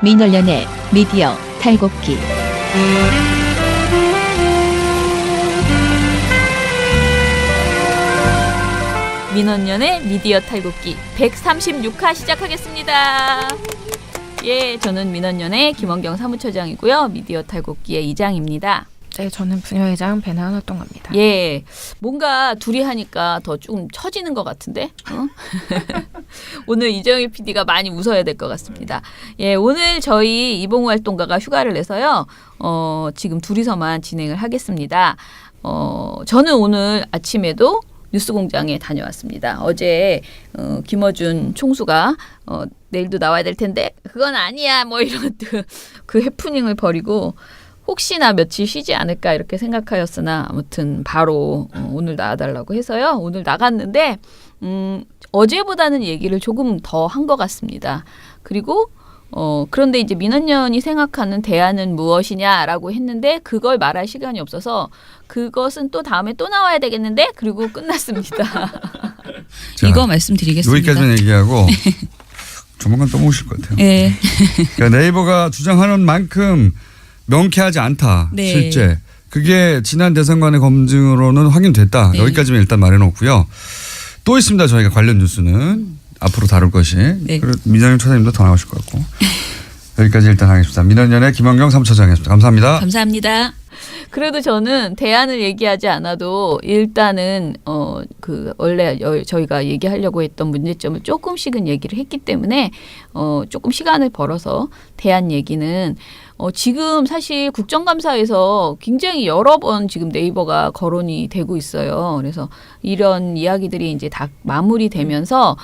민원련의 미디어 탈곡기. 민원련의 미디어 탈곡기 136화 시작하겠습니다. 예, 저는 민원련의 김원경 사무처장이고요. 미디어 탈곡기의 이장입니다. 네, 저는 부녀회장 배나은 활동가입니다. 예, 뭔가 둘이 하니까 더 좀 처지는 것 같은데? 오늘 이정희 PD가 많이 웃어야 될 것 같습니다. 예, 오늘 저희 이봉우 활동가가 휴가를 내서요. 지금 둘이서만 진행을 하겠습니다. 저는 오늘 아침에도 뉴스공장에 다녀왔습니다. 어제 김어준 총수가 내일도 나와야 될 텐데 그건 아니야 뭐 이런 그 해프닝을 벌이고 혹시나 며칠 쉬지 않을까 이렇게 생각하였으나 아무튼 바로 오늘 나와달라고 해서요. 오늘 나갔는데 어제보다는 얘기를 조금 더 한 것 같습니다. 그리고 그런데 이제 민원연이 생각하는 대안은 무엇이냐라고 했는데 그걸 말할 시간이 없어서 그것은 또 다음에 또 나와야 되겠는데 그리고 끝났습니다. 자, 이거 말씀드리겠습니다. 여기까지만 얘기하고 조만간 또 모실 것 같아요. 네. 그러니까 네이버가 주장하는 만큼 명쾌하지 않다. 네. 실제. 그게 지난 대선관의 검증으로는 확인됐다. 네. 여기까지만 일단 말해놓고요. 또 있습니다. 저희가 관련 뉴스는 앞으로 다룰 것이. 네. 그리고 민정현 처장님도 더 나오실 것 같고. 여기까지 일단 하겠습니다. 민원연의 김원경 사무처장이었습니다. 감사합니다. 감사합니다. 그래도 저는 대안을 얘기하지 않아도 일단은 원래 저희가 얘기하려고 했던 문제점을 조금씩은 얘기를 했기 때문에 조금 시간을 벌어서 대안 얘기는 지금 사실 국정감사에서 굉장히 여러 번 지금 네이버가 거론이 되고 있어요. 그래서 이런 이야기들이 이제 다 마무리되면서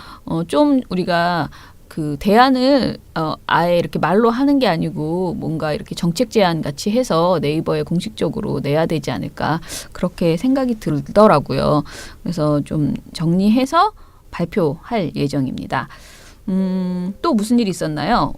좀 우리가 그 대안을 아예 이렇게 말로 하는 게 아니고 뭔가 이렇게 정책 제안 같이 해서 네이버에 공식적으로 내야 되지 않을까 그렇게 생각이 들더라고요. 그래서 좀 정리해서 발표할 예정입니다. 또 무슨 일이 있었나요?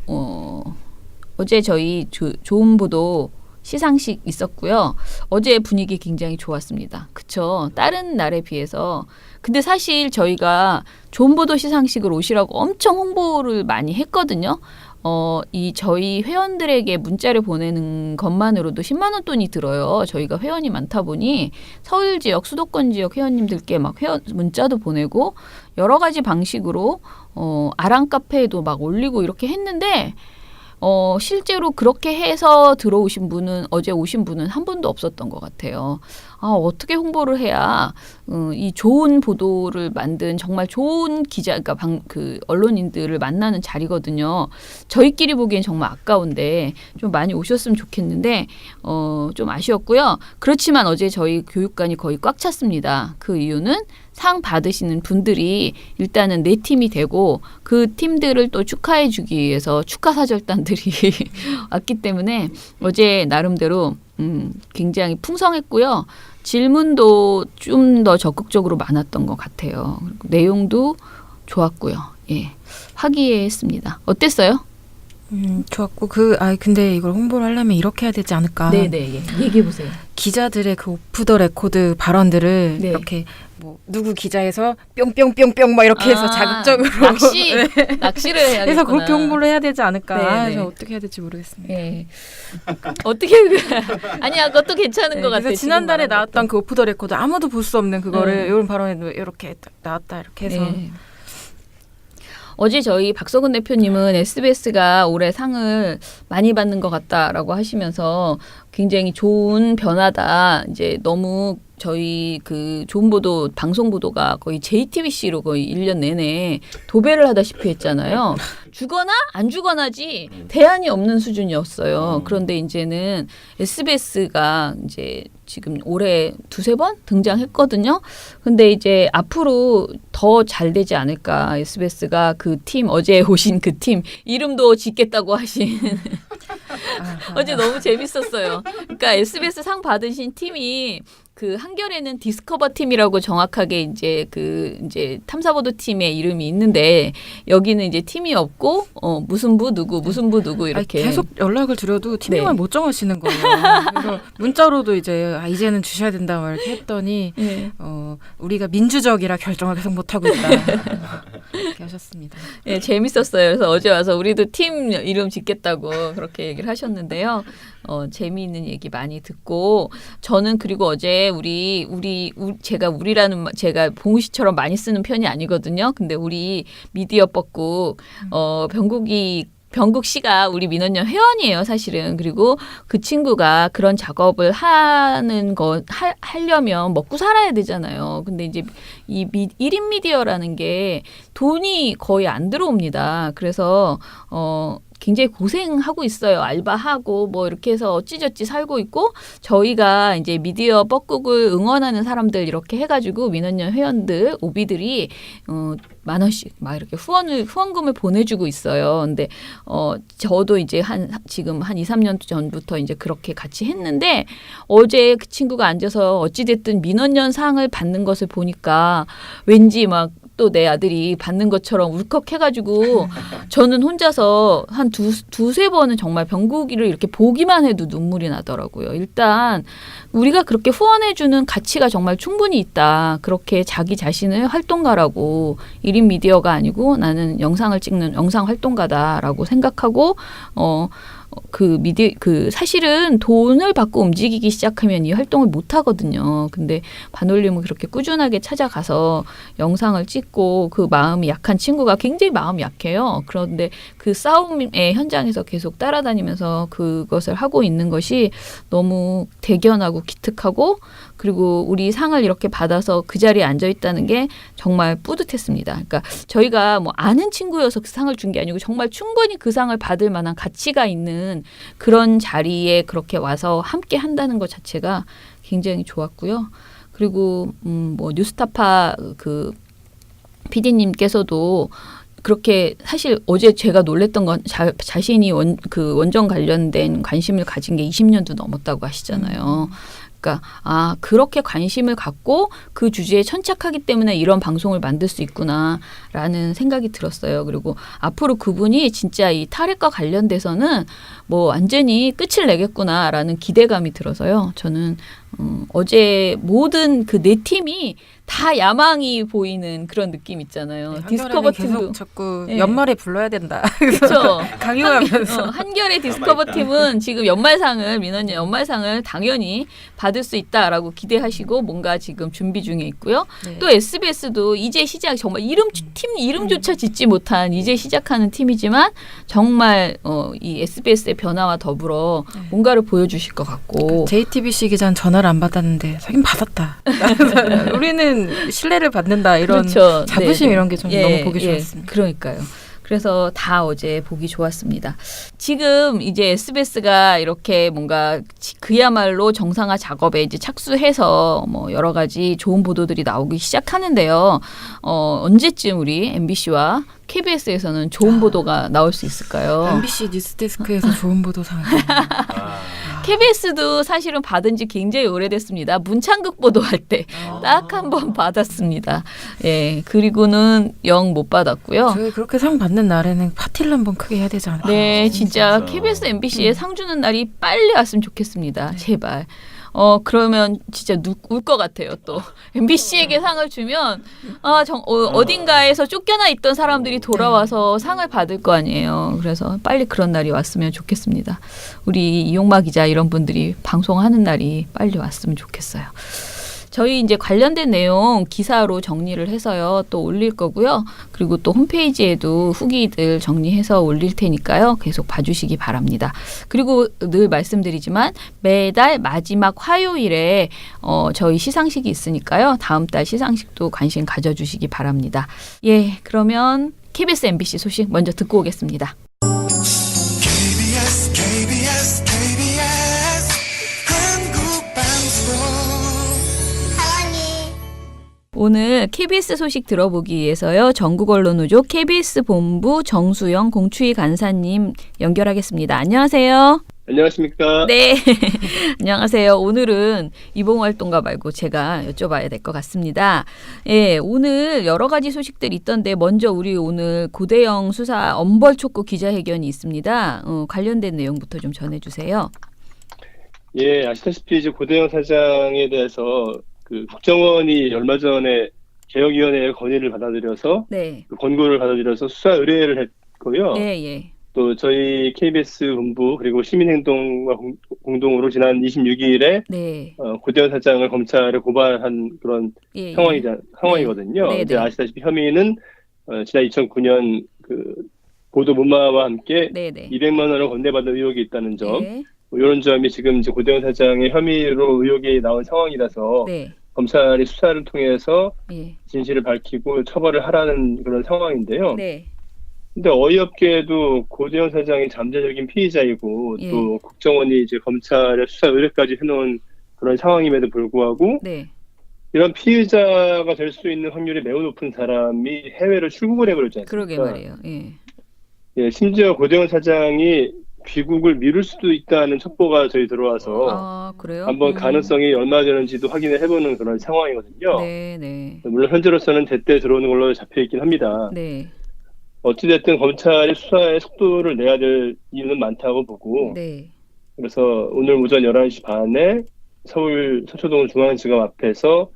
어제 저희 좋은 보도 시상식 있었고요. 어제 분위기 굉장히 좋았습니다. 그쵸? 다른 날에 비해서. 근데 사실 저희가 좋은 보도 시상식을 오시라고 엄청 홍보를 많이 했거든요. 이 저희 회원들에게 문자를 보내는 것만으로도 10만 원 돈이 들어요. 저희가 회원이 많다 보니 서울 지역, 수도권 지역 회원님들께 막 문자도 보내고 여러 가지 방식으로 아랑 카페에도 막 올리고 이렇게 했는데 실제로 그렇게 해서 들어오신 분은 어제 오신 분은 한 분도 없었던 것 같아요. 어떻게 홍보를 해야 이 좋은 보도를 만든 정말 좋은 기자, 그러니까 그 언론인들을 만나는 자리거든요. 저희끼리 보기엔 정말 아까운데 좀 많이 오셨으면 좋겠는데 좀 아쉬웠고요. 그렇지만 어제 저희 교육관이 거의 꽉 찼습니다. 그 이유는 상 받으시는 분들이 일단은 4팀이 되고 그 팀들을 또 축하해 주기 위해서 축하 사절단들이 왔기 때문에 어제 나름대로 굉장히 풍성했고요. 질문도 좀 더 적극적으로 많았던 것 같아요. 그리고 내용도 좋았고요. 예, 화기애애했습니다. 어땠어요? 좋았고 근데 이걸 홍보를 하려면 이렇게 해야 되지 않을까? 네네, 예. 얘기해 보세요. 기자들의 그 오프 더 레코드 발언들을 네. 이렇게 뭐 누구 기자에서 뿅뿅뿅뿅 막 이렇게 해서 자극적으로 낚시를 해야겠구나. 해서 그렇게 홍보를 해야 되지 않을까? 네. 저 어떻게 해야 될지 모르겠습니다. 예. 어떻게 아니야, 그것도 괜찮은 것 같아요. 그래서 지난달에 지금 말한 나왔던 것도. 그 오프 더 레코드 아무도 볼 수 없는 그거를 이런 발언에도 이렇게 딱 나왔다 이렇게 해서 네. 어제 저희 박서근 대표님은 SBS가 올해 상을 많이 받는 것 같다라고 하시면서 굉장히 좋은 변화다. 이제 너무 저희 그 좋은 보도 방송 보도가 거의 JTBC로 거의 1년 내내 도배를 하다시피 했잖아요. 주거나 안 주거나지 대안이 없는 수준이었어요. 그런데 이제는 SBS가 이제 지금 올해 2-3번 등장했거든요. 근데 이제 앞으로 더 잘 되지 않을까. SBS가 그 팀, 어제 오신 그 팀 이름도 짓겠다고 하신 어제 너무 재밌었어요. 그러니까 SBS 상 받으신 팀이 그 한겨레는 디스커버 팀이라고 정확하게 이제 탐사보도 팀의 이름이 있는데 여기는 이제 팀이 없고 무슨 부 누구 이렇게 계속 연락을 드려도 팀명을 네. 못 정하시는 거예요. 그래서 문자로도 이제는 주셔야 된다 막 이렇게 했더니 네. 우리가 민주적이라 결정을 계속 못 하고 있다. 이렇게 하셨습니다. 예, 재밌었어요. 그래서 어제 와서 우리도 팀 이름 짓겠다고 그렇게 얘기를 하셨는데요. 재미있는 얘기 많이 듣고 저는 그리고 어제 제가 봉우 씨처럼 많이 쓰는 편이 아니거든요. 근데 우리 미디어 벚국 병국 씨가 우리 민원연 회원이에요, 사실은. 그리고 그 친구가 그런 작업을 하려면 먹고 살아야 되잖아요. 근데 이제 이 1인 미디어라는 게 돈이 거의 안 들어옵니다. 그래서, 굉장히 고생하고 있어요. 알바하고 뭐 이렇게 해서 어찌저찌 살고 있고 저희가 이제 미디어 뻐국을 응원하는 사람들 이렇게 해가지고 민원연 회원들 오비들이 10,000원씩 막 이렇게 후원금을 보내주고 있어요. 근데 저도 이제 지금 한 2, 3년 전부터 이제 그렇게 같이 했는데 어제 그 친구가 앉아서 어찌됐든 민원연 상을 받는 것을 보니까 왠지 막 또 내 아들이 받는 것처럼 울컥해가지고 저는 혼자서 한 두세 번은 정말 병국이를 이렇게 보기만 해도 눈물이 나더라고요. 일단 우리가 그렇게 후원해주는 가치가 정말 충분히 있다. 그렇게 자기 자신을 활동가라고 1인 미디어가 아니고 나는 영상을 찍는 영상 활동가다라고 생각하고 사실은 돈을 받고 움직이기 시작하면 이 활동을 못 하거든요. 근데 반올림은 그렇게 꾸준하게 찾아가서 영상을 찍고 그 마음이 약한 친구가 굉장히 마음이 약해요. 그런데 그 싸움의 현장에서 계속 따라다니면서 그것을 하고 있는 것이 너무 대견하고 기특하고 그리고 우리 상을 이렇게 받아서 그 자리에 앉아 있다는 게 정말 뿌듯했습니다. 그러니까 저희가 뭐 아는 친구여서 그 상을 준 게 아니고 정말 충분히 그 상을 받을 만한 가치가 있는 그런 자리에 그렇게 와서 함께 한다는 것 자체가 굉장히 좋았고요. 그리고 뭐 뉴스타파 그 PD님께서도 그렇게 사실 어제 제가 놀랬던 건 자신이 원정 관련된 관심을 가진 게 20년도 넘었다고 하시잖아요. 그러니까 그렇게 관심을 갖고 그 주제에 천착하기 때문에 이런 방송을 만들 수 있구나라는 생각이 들었어요. 그리고 앞으로 그분이 진짜 이 탈핵과 관련돼서는 뭐 완전히 끝을 내겠구나라는 기대감이 들어서요. 저는 어제 모든 그 네 팀이 다 야망이 보이는 그런 느낌 있잖아요. 네, 디스커버 팀도 계속 자꾸 네. 연말에 불러야 된다. 그렇죠. 강요하면서 한겨레 디스커버 팀은 지금 연말상을 연말상을 당연히 받을 수 있다라고 기대하시고 뭔가 지금 준비 중에 있고요. 네. 또 SBS도 이제 시작 정말 팀 이름조차 짓지 못한 이제 시작하는 팀이지만 정말 이 SBS의 변화와 더불어 뭔가를 보여주실 것 같고 JTBC 기자는 전화를 안 받았는데 자긴 받았다. 우리는 신뢰를 받는다 이런 그렇죠. 자부심 네. 이런 게 좀 너무 보기 좋았습니다. 그러니까요. 그래서 다 어제 보기 좋았습니다. 지금 이제 SBS가 이렇게 뭔가 그야말로 정상화 작업에 이제 착수해서 뭐 여러 가지 좋은 보도들이 나오기 시작하는데요. 언제쯤 우리 MBC와 KBS에서는 좋은 보도가 나올 수 있을까요? MBC 뉴스데스크에서 좋은 보도상. KBS도 사실은 받은 지 굉장히 오래됐습니다. 문창극 보도할 때 딱 한 번 받았습니다. 예, 그리고는 영 못 받았고요. 저희 그렇게 상 받는 날에는 파티를 한번 크게 해야 되지 않을까? 네, 진짜 KBS, MBC에 상 주는 날이 빨리 왔으면 좋겠습니다. 제발. 그러면 진짜 울 것 같아요, 또. MBC에게 상을 주면, 어딘가에서 쫓겨나 있던 사람들이 돌아와서 상을 받을 거 아니에요. 그래서 빨리 그런 날이 왔으면 좋겠습니다. 우리 이용마 기자 이런 분들이 방송하는 날이 빨리 왔으면 좋겠어요. 저희 이제 관련된 내용 기사로 정리를 해서요. 또 올릴 거고요. 그리고 또 홈페이지에도 후기들 정리해서 올릴 테니까요. 계속 봐주시기 바랍니다. 그리고 늘 말씀드리지만 매달 마지막 화요일에 저희 시상식이 있으니까요. 다음 달 시상식도 관심 가져주시기 바랍니다. 예, 그러면 KBS, MBC 소식 먼저 듣고 오겠습니다. KBS 한국방송 오늘 KBS 소식 들어보기 위해서요. 전국언론노조 KBS 본부 정수영 공추위 간사님 연결하겠습니다. 안녕하세요. 안녕하십니까? 네. 안녕하세요. 오늘은 이봉활동가 말고 제가 여쭤봐야 될 것 같습니다. 예, 오늘 여러 가지 소식들이 있던데 먼저 우리 오늘 고대영 수사 엄벌 촉구 기자회견이 있습니다. 관련된 내용부터 좀 전해주세요. 예, 아시다시피 이제 고대영 사장에 대해서 그 국정원이 얼마 전에 개혁위원회의 건의를 받아들여서 네. 그 권고를 받아들여서 수사 의뢰를 했고요. 예, 예. 또 저희 KBS 본부 그리고 시민행동과 공동으로 지난 26일에 네. 고대현 사장을 검찰에 고발한 그런 예, 예. 상황이거든요. 네, 이제 네. 아시다시피 혐의는 지난 2009년 그 보도 문마와 함께 네, 네. 200만 원을 건네받은 의혹이 있다는 점, 예. 뭐 이런 점이 지금 이제 고대현 사장의 혐의로 의혹이 나온 상황이라서 네. 검찰이 수사를 통해서 예. 진실을 밝히고 처벌을 하라는 그런 상황인데요. 네. 근데 어이없게도 고대현 사장이 잠재적인 피의자이고 예. 또 국정원이 이제 검찰의 수사 의뢰까지 해놓은 그런 상황임에도 불구하고 네. 이런 피의자가 될 수 있는 확률이 매우 높은 사람이 해외로 출국을 해버렸지 않습니까? 그러게 말이에요. 예. 예, 심지어 고대현 사장이 귀국을 미룰 수도 있다는 첩보가 저희 들어와서 아, 그래요? 한번 가능성이 얼마 되는지도 확인을 해보는 그런 상황이거든요. 네, 네. 물론 현재로서는 대때 들어오는 걸로 잡혀 있긴 합니다. 네. 어찌됐든 검찰이 수사의 속도를 내야 될 이유는 많다고 보고 네. 그래서 오늘 오전 11시 반에 서울 서초동 중앙지검 앞에서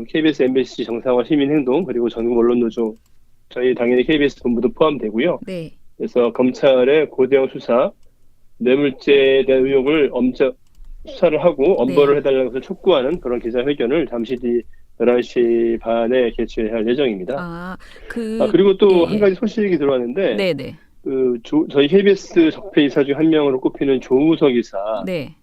KBS, MBC 정상화 시민행동 그리고 전국 언론노조 저희 당연히 KBS 본부도 포함되고요. 네. 그래서 검찰의 고대형 수사 뇌물죄에 대한 의혹을 엄정 수사를 하고 엄벌을 해달라는 것을 촉구하는 그런 기자회견을 잠시 뒤 11시 반에 개최할 예정입니다. 그리고 또 한 가지 소식이 들어왔는데 네네. 저희 KBS 적폐이사 중 한 명으로 꼽히는 조우석 이사 네.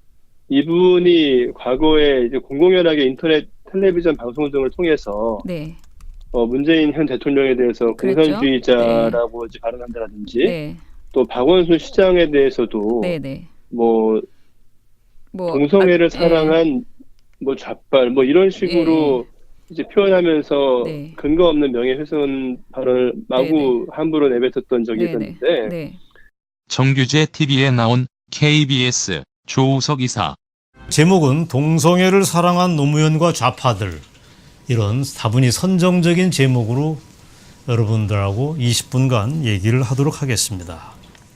이분이 과거에 이제 공공연하게 인터넷 텔레비전 방송 등을 통해서 네. 문재인 현 대통령에 대해서 그랬죠? 공산주의자라고 이제 발언한다든지 네. 또 박원순 시장에 대해서도 네네. 뭐 동성애를 사랑한 뭐 좌빨 뭐 이런 식으로 이제 표현하면서 네. 근거 없는 명예훼손 발언을 마구 함부로 내뱉었던 적이 있었는데 네. 정규제 TV에 나온 KBS 조우석 이사. 제목은 동성애를 사랑한 노무현과 좌파들, 이런 다분히 선정적인 제목으로 여러분들하고 20분간 얘기를 하도록 하겠습니다.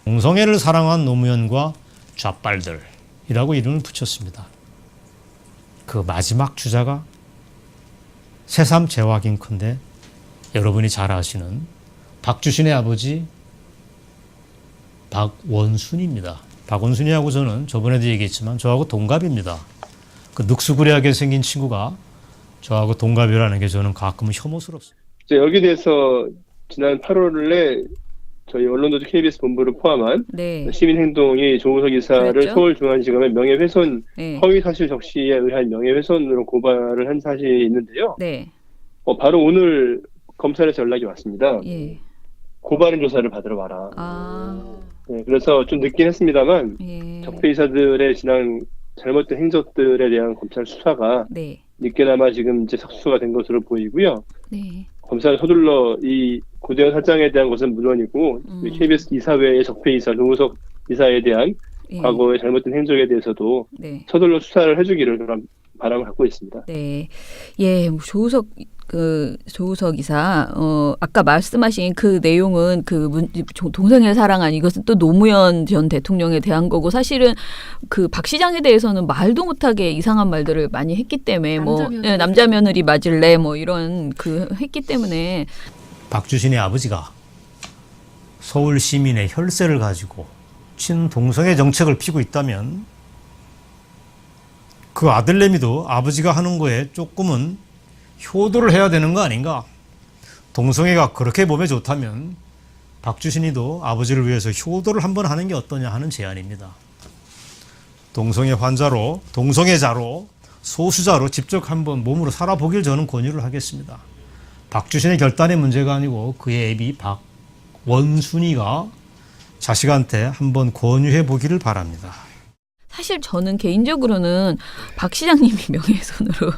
동성애를 사랑한 노무현과 좌빨들이라고 이름을 붙였습니다. 그 마지막 주자가 새삼 재확인컨대 여러분이 잘 아시는 박주신의 아버지 박원순입니다. 박원순이하고 저는 저번에도 얘기했지만 저하고 동갑입니다. 그 늑수구리하게 생긴 친구가 저하고 동갑이라는 게 저는 가끔은 혐오스럽습니다. 여기에 대해서 지난 8월에 저희 언론노조 KBS 본부를 포함한 시민행동이 조우석 이사를 그랬죠? 서울중앙지검에 명예훼손, 네. 허위사실 적시에 의한 명예훼손으로 고발을 한 사실이 있는데요. 네. 바로 오늘 검찰에서 연락이 왔습니다. 예. 고발인 조사를 받으러 와라. 아. 네, 그래서 좀 늦긴 했습니다만 예. 적폐이사들의 지난 잘못된 행적들에 대한 검찰 수사가 네. 늦게나마 지금 이제 착수가 된 것으로 보이고요. 네. 검찰 서둘러 이 고대현 사장에 대한 것은 물론이고 KBS 이사회의 적폐이사 조우석 이사에 대한 과거의 잘못된 행적에 대해서도 서둘러 수사를 해주기를 그런 바람을 갖고 있습니다. 네, 예, 조우석 이사, 아까 말씀하신 그 내용은 동성애 사랑한 이것은 또 노무현 전 대통령에 대한 거고 사실은 그 박 시장에 대해서는 말도 못하게 이상한 말들을 많이 했기 때문에 남자 며느리 맞을래 이런 했기 때문에 박주신의 아버지가 서울 시민의 혈세를 가지고 친동성애 정책을 피고 있다면 그 아들내미도 아버지가 하는 거에 조금은 효도를 해야 되는 거 아닌가? 동성애가 그렇게 몸에 좋다면 박주신이도 아버지를 위해서 효도를 한번 하는 게 어떠냐 하는 제안입니다. 동성애 환자로, 동성애자로, 소수자로 직접 한번 몸으로 살아보길 저는 권유를 하겠습니다. 박주신의 결단의 문제가 아니고 그의 애비 박원순이가 자식한테 한번 권유해 보기를 바랍니다. 사실 저는 개인적으로는 박 시장님이 명예훼손으로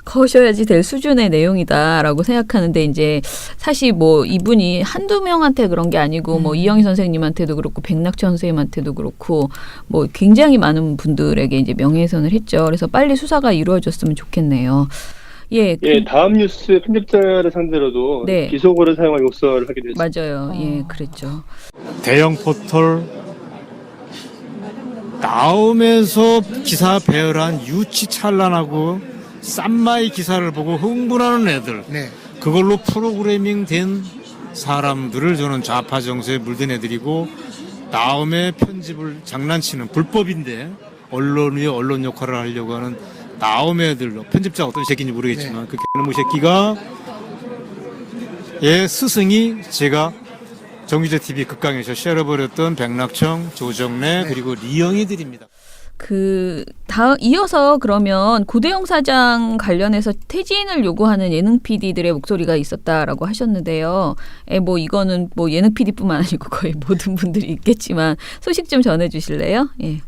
거셔야지 될 수준의 내용이다라고 생각하는데 이제 사실 이분이 한두 명한테 그런 게 아니고 이영희 선생님한테도 그렇고 백낙천 선생님한테도 그렇고 굉장히 많은 분들에게 이제 명예훼손을 했죠. 그래서 빨리 수사가 이루어졌으면 좋겠네요. 예, 다음 뉴스 편집자를 상대로도 비속어를 사용한 욕설을 하게 됐습니다. 맞아요. 예, 그랬죠. 대형 포털 나오면서 기사 배열한 유치찬란하고 쌈마이 기사를 보고 흥분하는 애들. 그걸로 프로그래밍 된 사람들을 저는 좌파 정서에 물든 애들이고 다음에 편집을 장난치는 불법인데 언론 위에 언론 역할을 하려고 하는 다음에 애들로 편집자가 어떤 새끼인지 모르겠지만 그 개놈의 새끼가 의 스승이 제가 정규제 TV 극강에서 쉐어버렸던 백낙청, 조정래 그리고 리영이들입니다. 이어서 그러면 고대영 사장 관련해서 퇴진을 요구하는 예능 PD들의 목소리가 있었다라고 하셨는데요. 뭐 이거는 뭐 예능 PD뿐만 아니고 거의 모든 분들이 있겠지만 소식 좀 전해주실래요? 예.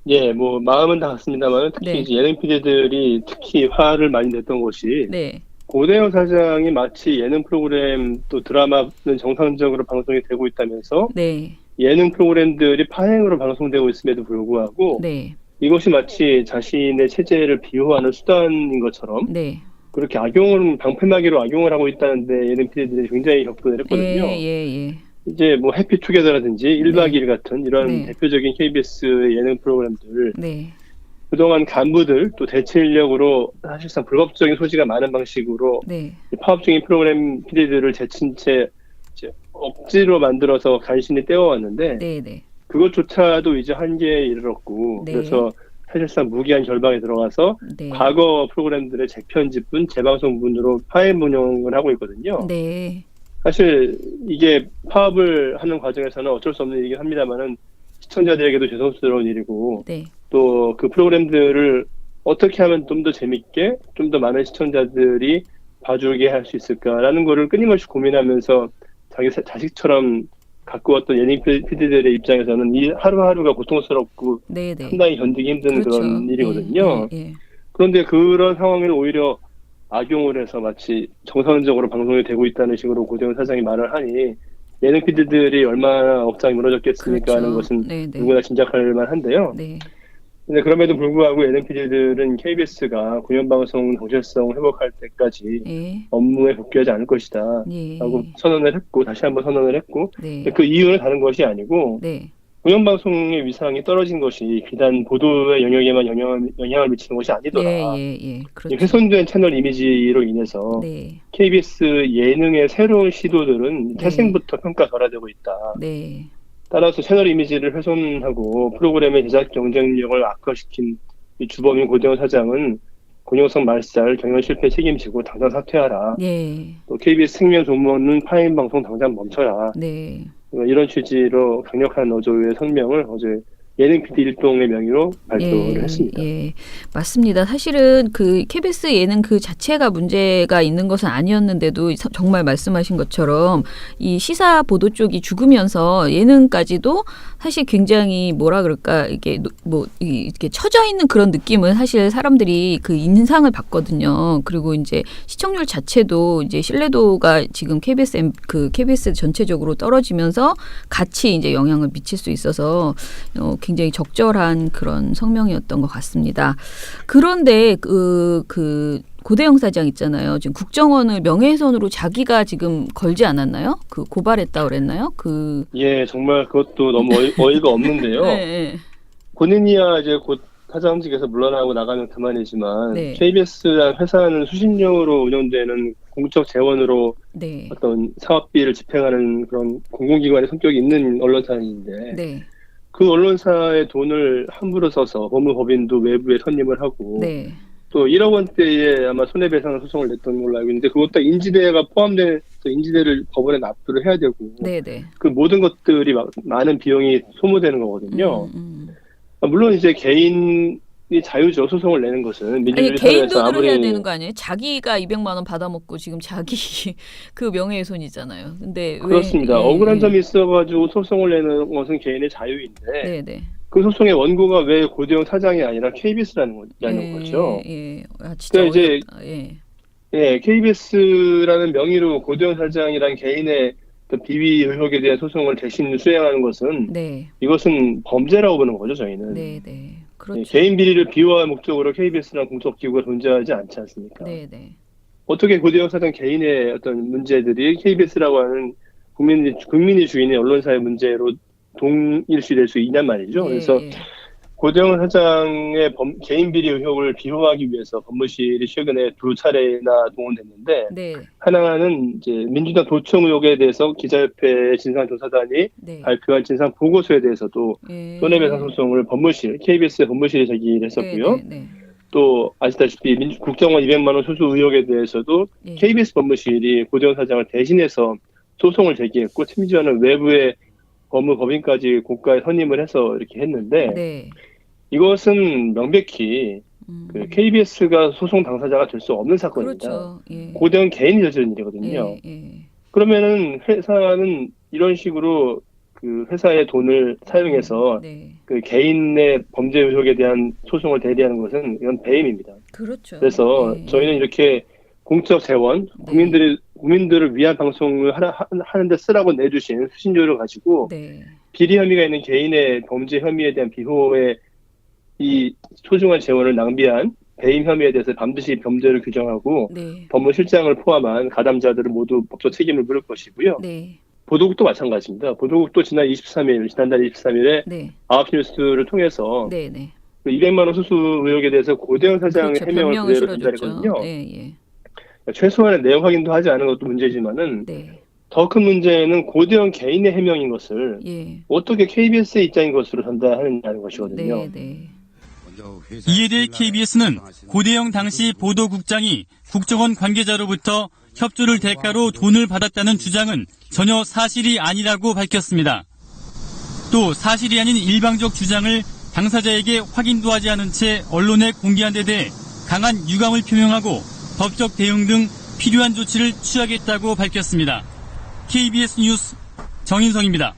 예, 뭐 마음은 다 같습니다만 특히 네. 이제 예능 PD들이 특히 화를 많이 냈던 것이 네. 고대영 사장이 마치 예능 프로그램 또 드라마는 정상적으로 방송이 되고 있다면서 네. 예능 프로그램들이 파행으로 방송되고 있음에도 불구하고 네. 이것이 마치 자신의 체제를 비호하는 수단인 것처럼 네. 그렇게 방패막이로 악용을 하고 있다는데 예능 PD들이 굉장히 격분을 했거든요. 예. 이제 뭐 해피투게더라든지 1박 2일 같은 이런 네. 대표적인 KBS 예능 프로그램들 네. 그동안 간부들 또 대체 인력으로 사실상 불법적인 소지가 많은 방식으로 네. 파업 중인 프로그램 PD들을 제친 채 이제 억지로 만들어서 간신히 떼어왔는데 네. 그것조차도 이제 한계에 이르렀고 네. 그래서 사실상 무기한 절방에 들어가서 네. 과거 프로그램들의 재편집분, 재방송분으로 파행 운영을 하고 있거든요. 네. 사실 이게 파업을 하는 과정에서는 어쩔 수 없는 일이긴 합니다만은 시청자들에게도 죄송스러운 일이고 네. 또 그 프로그램들을 어떻게 하면 좀 더 재밌게 좀 더 많은 시청자들이 봐주게 할 수 있을까라는 거를 끊임없이 고민하면서 자기 자식처럼 가꾸었던 예능 PD들의 입장에서는 이 하루하루가 고통스럽고 네. 상당히 견디기 힘든 그렇죠. 그런 일이거든요. 예. 그런데 그런 상황을 오히려 악용을 해서 마치 정상적으로 방송이 되고 있다는 식으로 고대영 사장이 말을 하니 예능 PD들이 얼마나 억장이 무너졌겠습니까 그렇죠. 하는 것은 네. 누구나 짐작할 만한데요. 네. 근데 그럼에도 불구하고 예능 PD들은 KBS가 공영방송 정체성을 회복할 때까지 예. 업무에 복귀하지 않을 것이다 예. 라고 선언을 했고 다시 한번 선언을 했고 네. 그 이유는 다른 것이 아니고 네. 공영방송의 위상이 떨어진 것이 비단 보도의 영역에만 영향을 미치는 것이 아니더라. 예. 그렇죠. 이 훼손된 채널 이미지로 인해서 네. KBS 예능의 새로운 시도들은 네. 태생부터 평가절하되고 있다. 네. 따라서 채널 이미지를 훼손하고 프로그램의 제작 경쟁력을 악화시킨 이 주범인 고대영 사장은 공영성 말살, 경영 실패 책임지고 당장 사퇴하라. 예. 또 KBS 생명 조문은 파행 방송 당장 멈춰라. 네. 이런 취지로 강력한 어조의 성명을 어제 예능 PD 일동의 명의로 발표를 했습니다. 예, 맞습니다. 사실은 그 KBS 예능 그 자체가 문제가 있는 것은 아니었는데도 정말 말씀하신 것처럼 이 시사 보도 쪽이 죽으면서 예능까지도 사실 굉장히 뭐라 그럴까 이게 뭐 이렇게 처져 있는 그런 느낌을 사실 사람들이 그 인상을 받거든요. 그리고 이제 시청률 자체도 이제 신뢰도가 지금 KBS 전체적으로 떨어지면서 같이 이제 영향을 미칠 수 있어서 굉장히 적절한 그런 성명이었던 것 같습니다. 그런데 그 고대영 사장 있잖아요. 지금 국정원을 명예훼손으로 자기가 지금 걸지 않았나요? 그 고발했다 그랬나요? 예, 정말 그것도 너무 어이가 없는데요. 네. 본인이야 이제 곧 사장직에서 물러나고 나가면 그만이지만 네. KBS라는 회사는 수십년으로 운영되는 공적 재원으로 네. 어떤 사업비를 집행하는 그런 공공기관의 성격이 있는 언론사인데 네. 그 언론사의 돈을 함부로 써서 법무법인도 외부에 선임을 하고 네. 또 1억 원대의 아마 손해배상 소송을 냈던 걸로 알고 있는데 그것도 인지대가 포함된 인지대를 법원에 납부를 해야 되고 네. 그 모든 것들이 많은 비용이 소모되는 거거든요. 물론 이제 개인이 자유죠. 소송을 내는 것은 민주주의 개인 사회에서 돈으로 해야 아무리 되는 거 아니에요? 자기가 200만 원 받아먹고 지금 자기 그 명예훼손이잖아요. 근데 그렇습니다. 억울한 점이 있어가지고 소송을 내는 것은 개인의 자유인데 네. 그 소송의 원고가 왜 고대영 사장이 아니라 KBS라는 거죠. 예. 진짜 그러니까 이제 예. KBS라는 명의로 고대영 사장이란 개인의 비위 의혹에 대한 소송을 대신 수행하는 것은 이것은 범죄라고 보는 거죠, 저희는. 네. 그렇죠. 개인 비리를 비호할 목적으로 KBS라는 공적기구가 존재하지 않지 않습니까? 네. 어떻게 고대영 사장 개인의 어떤 문제들이 KBS라고 하는 국민이 주인의 언론사의 문제로 동일시될 수 있냔 말이죠. 그래서 고대영 사장의 개인 비리 의혹을 비호하기 위해서 법무실이 최근에 2차례나 동원됐는데 네. 하나는 이제 민주당 도청 의혹에 대해서 기자협회 진상조사단이 네. 발표한 진상 보고서에 대해서도 예. 손해배상 소송을 법무실, KBS 법무실에 제기를 했었고요. 네, 네, 네. 또 아시다시피 국정원 200만 원 수수 의혹에 대해서도 예. KBS 법무실이 고대영 사장을 대신해서 소송을 제기했고 심지어는 외부의 법무법인까지 고가에 선임을 해서 이렇게 했는데 네. 이것은 명백히 그 KBS가 소송 당사자가 될 수 없는 사건입니다. 그렇죠. 예. 고대영 개인이 저지른 일이거든요. 예, 예. 그러면은 회사는 이런 식으로 그 회사의 돈을 사용해서 네. 그 개인의 범죄 의혹에 대한 소송을 대리하는 것은 이건 배임입니다. 그렇죠. 그래서 예. 저희는 이렇게 공적 재원, 국민들을 위한 방송을 하는데 쓰라고 내주신 수신료를 가지고 네. 비리 혐의가 있는 개인의 범죄 혐의에 대한 비호의 이 소중한 재원을 낭비한 배임 혐의에 대해서 반드시 범죄를 규정하고 네. 법무실장을 포함한 가담자들은 모두 법적 책임을 물을 것이고요. 네. 보도국도 마찬가지입니다. 보도국도 지난달 23일에 네. 9시 뉴스를 통해서 네, 네. 그 200만 원 수수 의혹에 대해서 고대영 사장의 그렇죠. 해명을 변명을 그대로 실어줬죠. 전달했거든요. 예, 예. 최소한의 내용 확인도 하지 않은 것도 문제지만은 네. 더 큰 문제는 고대영 개인의 해명인 것을 예. 어떻게 KBS의 입장인 것으로 전달하느냐는 것이거든요. 네, 네. 이에 대해 KBS는 고대영 당시 보도국장이 국정원 관계자로부터 협조를 대가로 돈을 받았다는 주장은 전혀 사실이 아니라고 밝혔습니다. 또 사실이 아닌 일방적 주장을 당사자에게 확인도 하지 않은 채 언론에 공개한 데 대해 강한 유감을 표명하고 법적 대응 등 필요한 조치를 취하겠다고 밝혔습니다. KBS 뉴스 정인성입니다.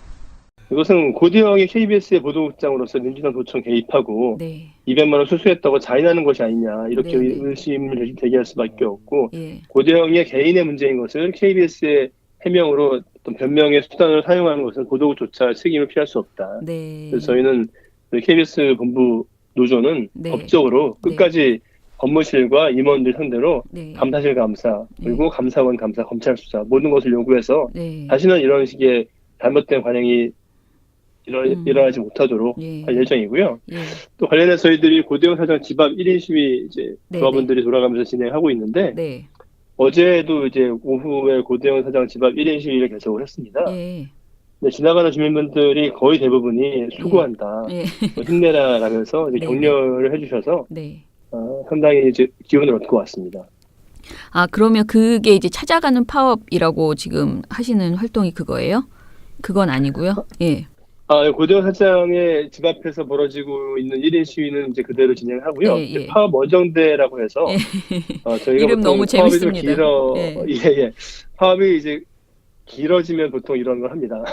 이것은 고대영이 KBS의 보도국장으로서 민주당 도청 개입하고 네. 200만 원 수수했다고 자인하는 것이 아니냐 이렇게 네, 네. 의심을 제기할 수밖에 없고 예. 고대영의 개인의 문제인 것을 KBS의 해명으로 어떤 변명의 수단을 사용하는 것은 보도국조차 책임을 피할 수 없다. 네. 그래서 저희는 KBS 본부 노조는 네. 법적으로 끝까지 법무실과 임원들 상대로 네. 감사실 감사 그리고 감사원 감사, 검찰 수사 모든 것을 요구해서 네. 다시는 이런 식의 잘못된 관행이 일어나지 못하도록 예. 할 예정이고요. 예. 또 관련해서 저희들이 고대영 사장 집 앞 1인 시위 이제 네, 조합원들이 돌아가면서 진행하고 있는데 네. 어제도 이제 오후에 고대영 사장 집 앞 1인 시위를 계속을 했습니다. 예. 근데 지나가는 주민분들이 거의 대부분이 수고한다, 예. 뭐 힘내라라면서 이제 네, 격려를 해주셔서 네. 상당히 이제 기운을 얻고 왔습니다. 아, 그러면 그게 이제 찾아가는 파업이라고 지금 하시는 활동이 그거예요? 그건 아니고요. 예. 고대영 사장의 집 앞에서 벌어지고 있는 1인 시위는 이제 그대로 진행하고요. 예, 예. 파업 원정대라고 해서 저희가 이름 너무 파업이 좀 재밌습니다. 예. 파업이 이제 길어지면 보통 이런 걸 합니다.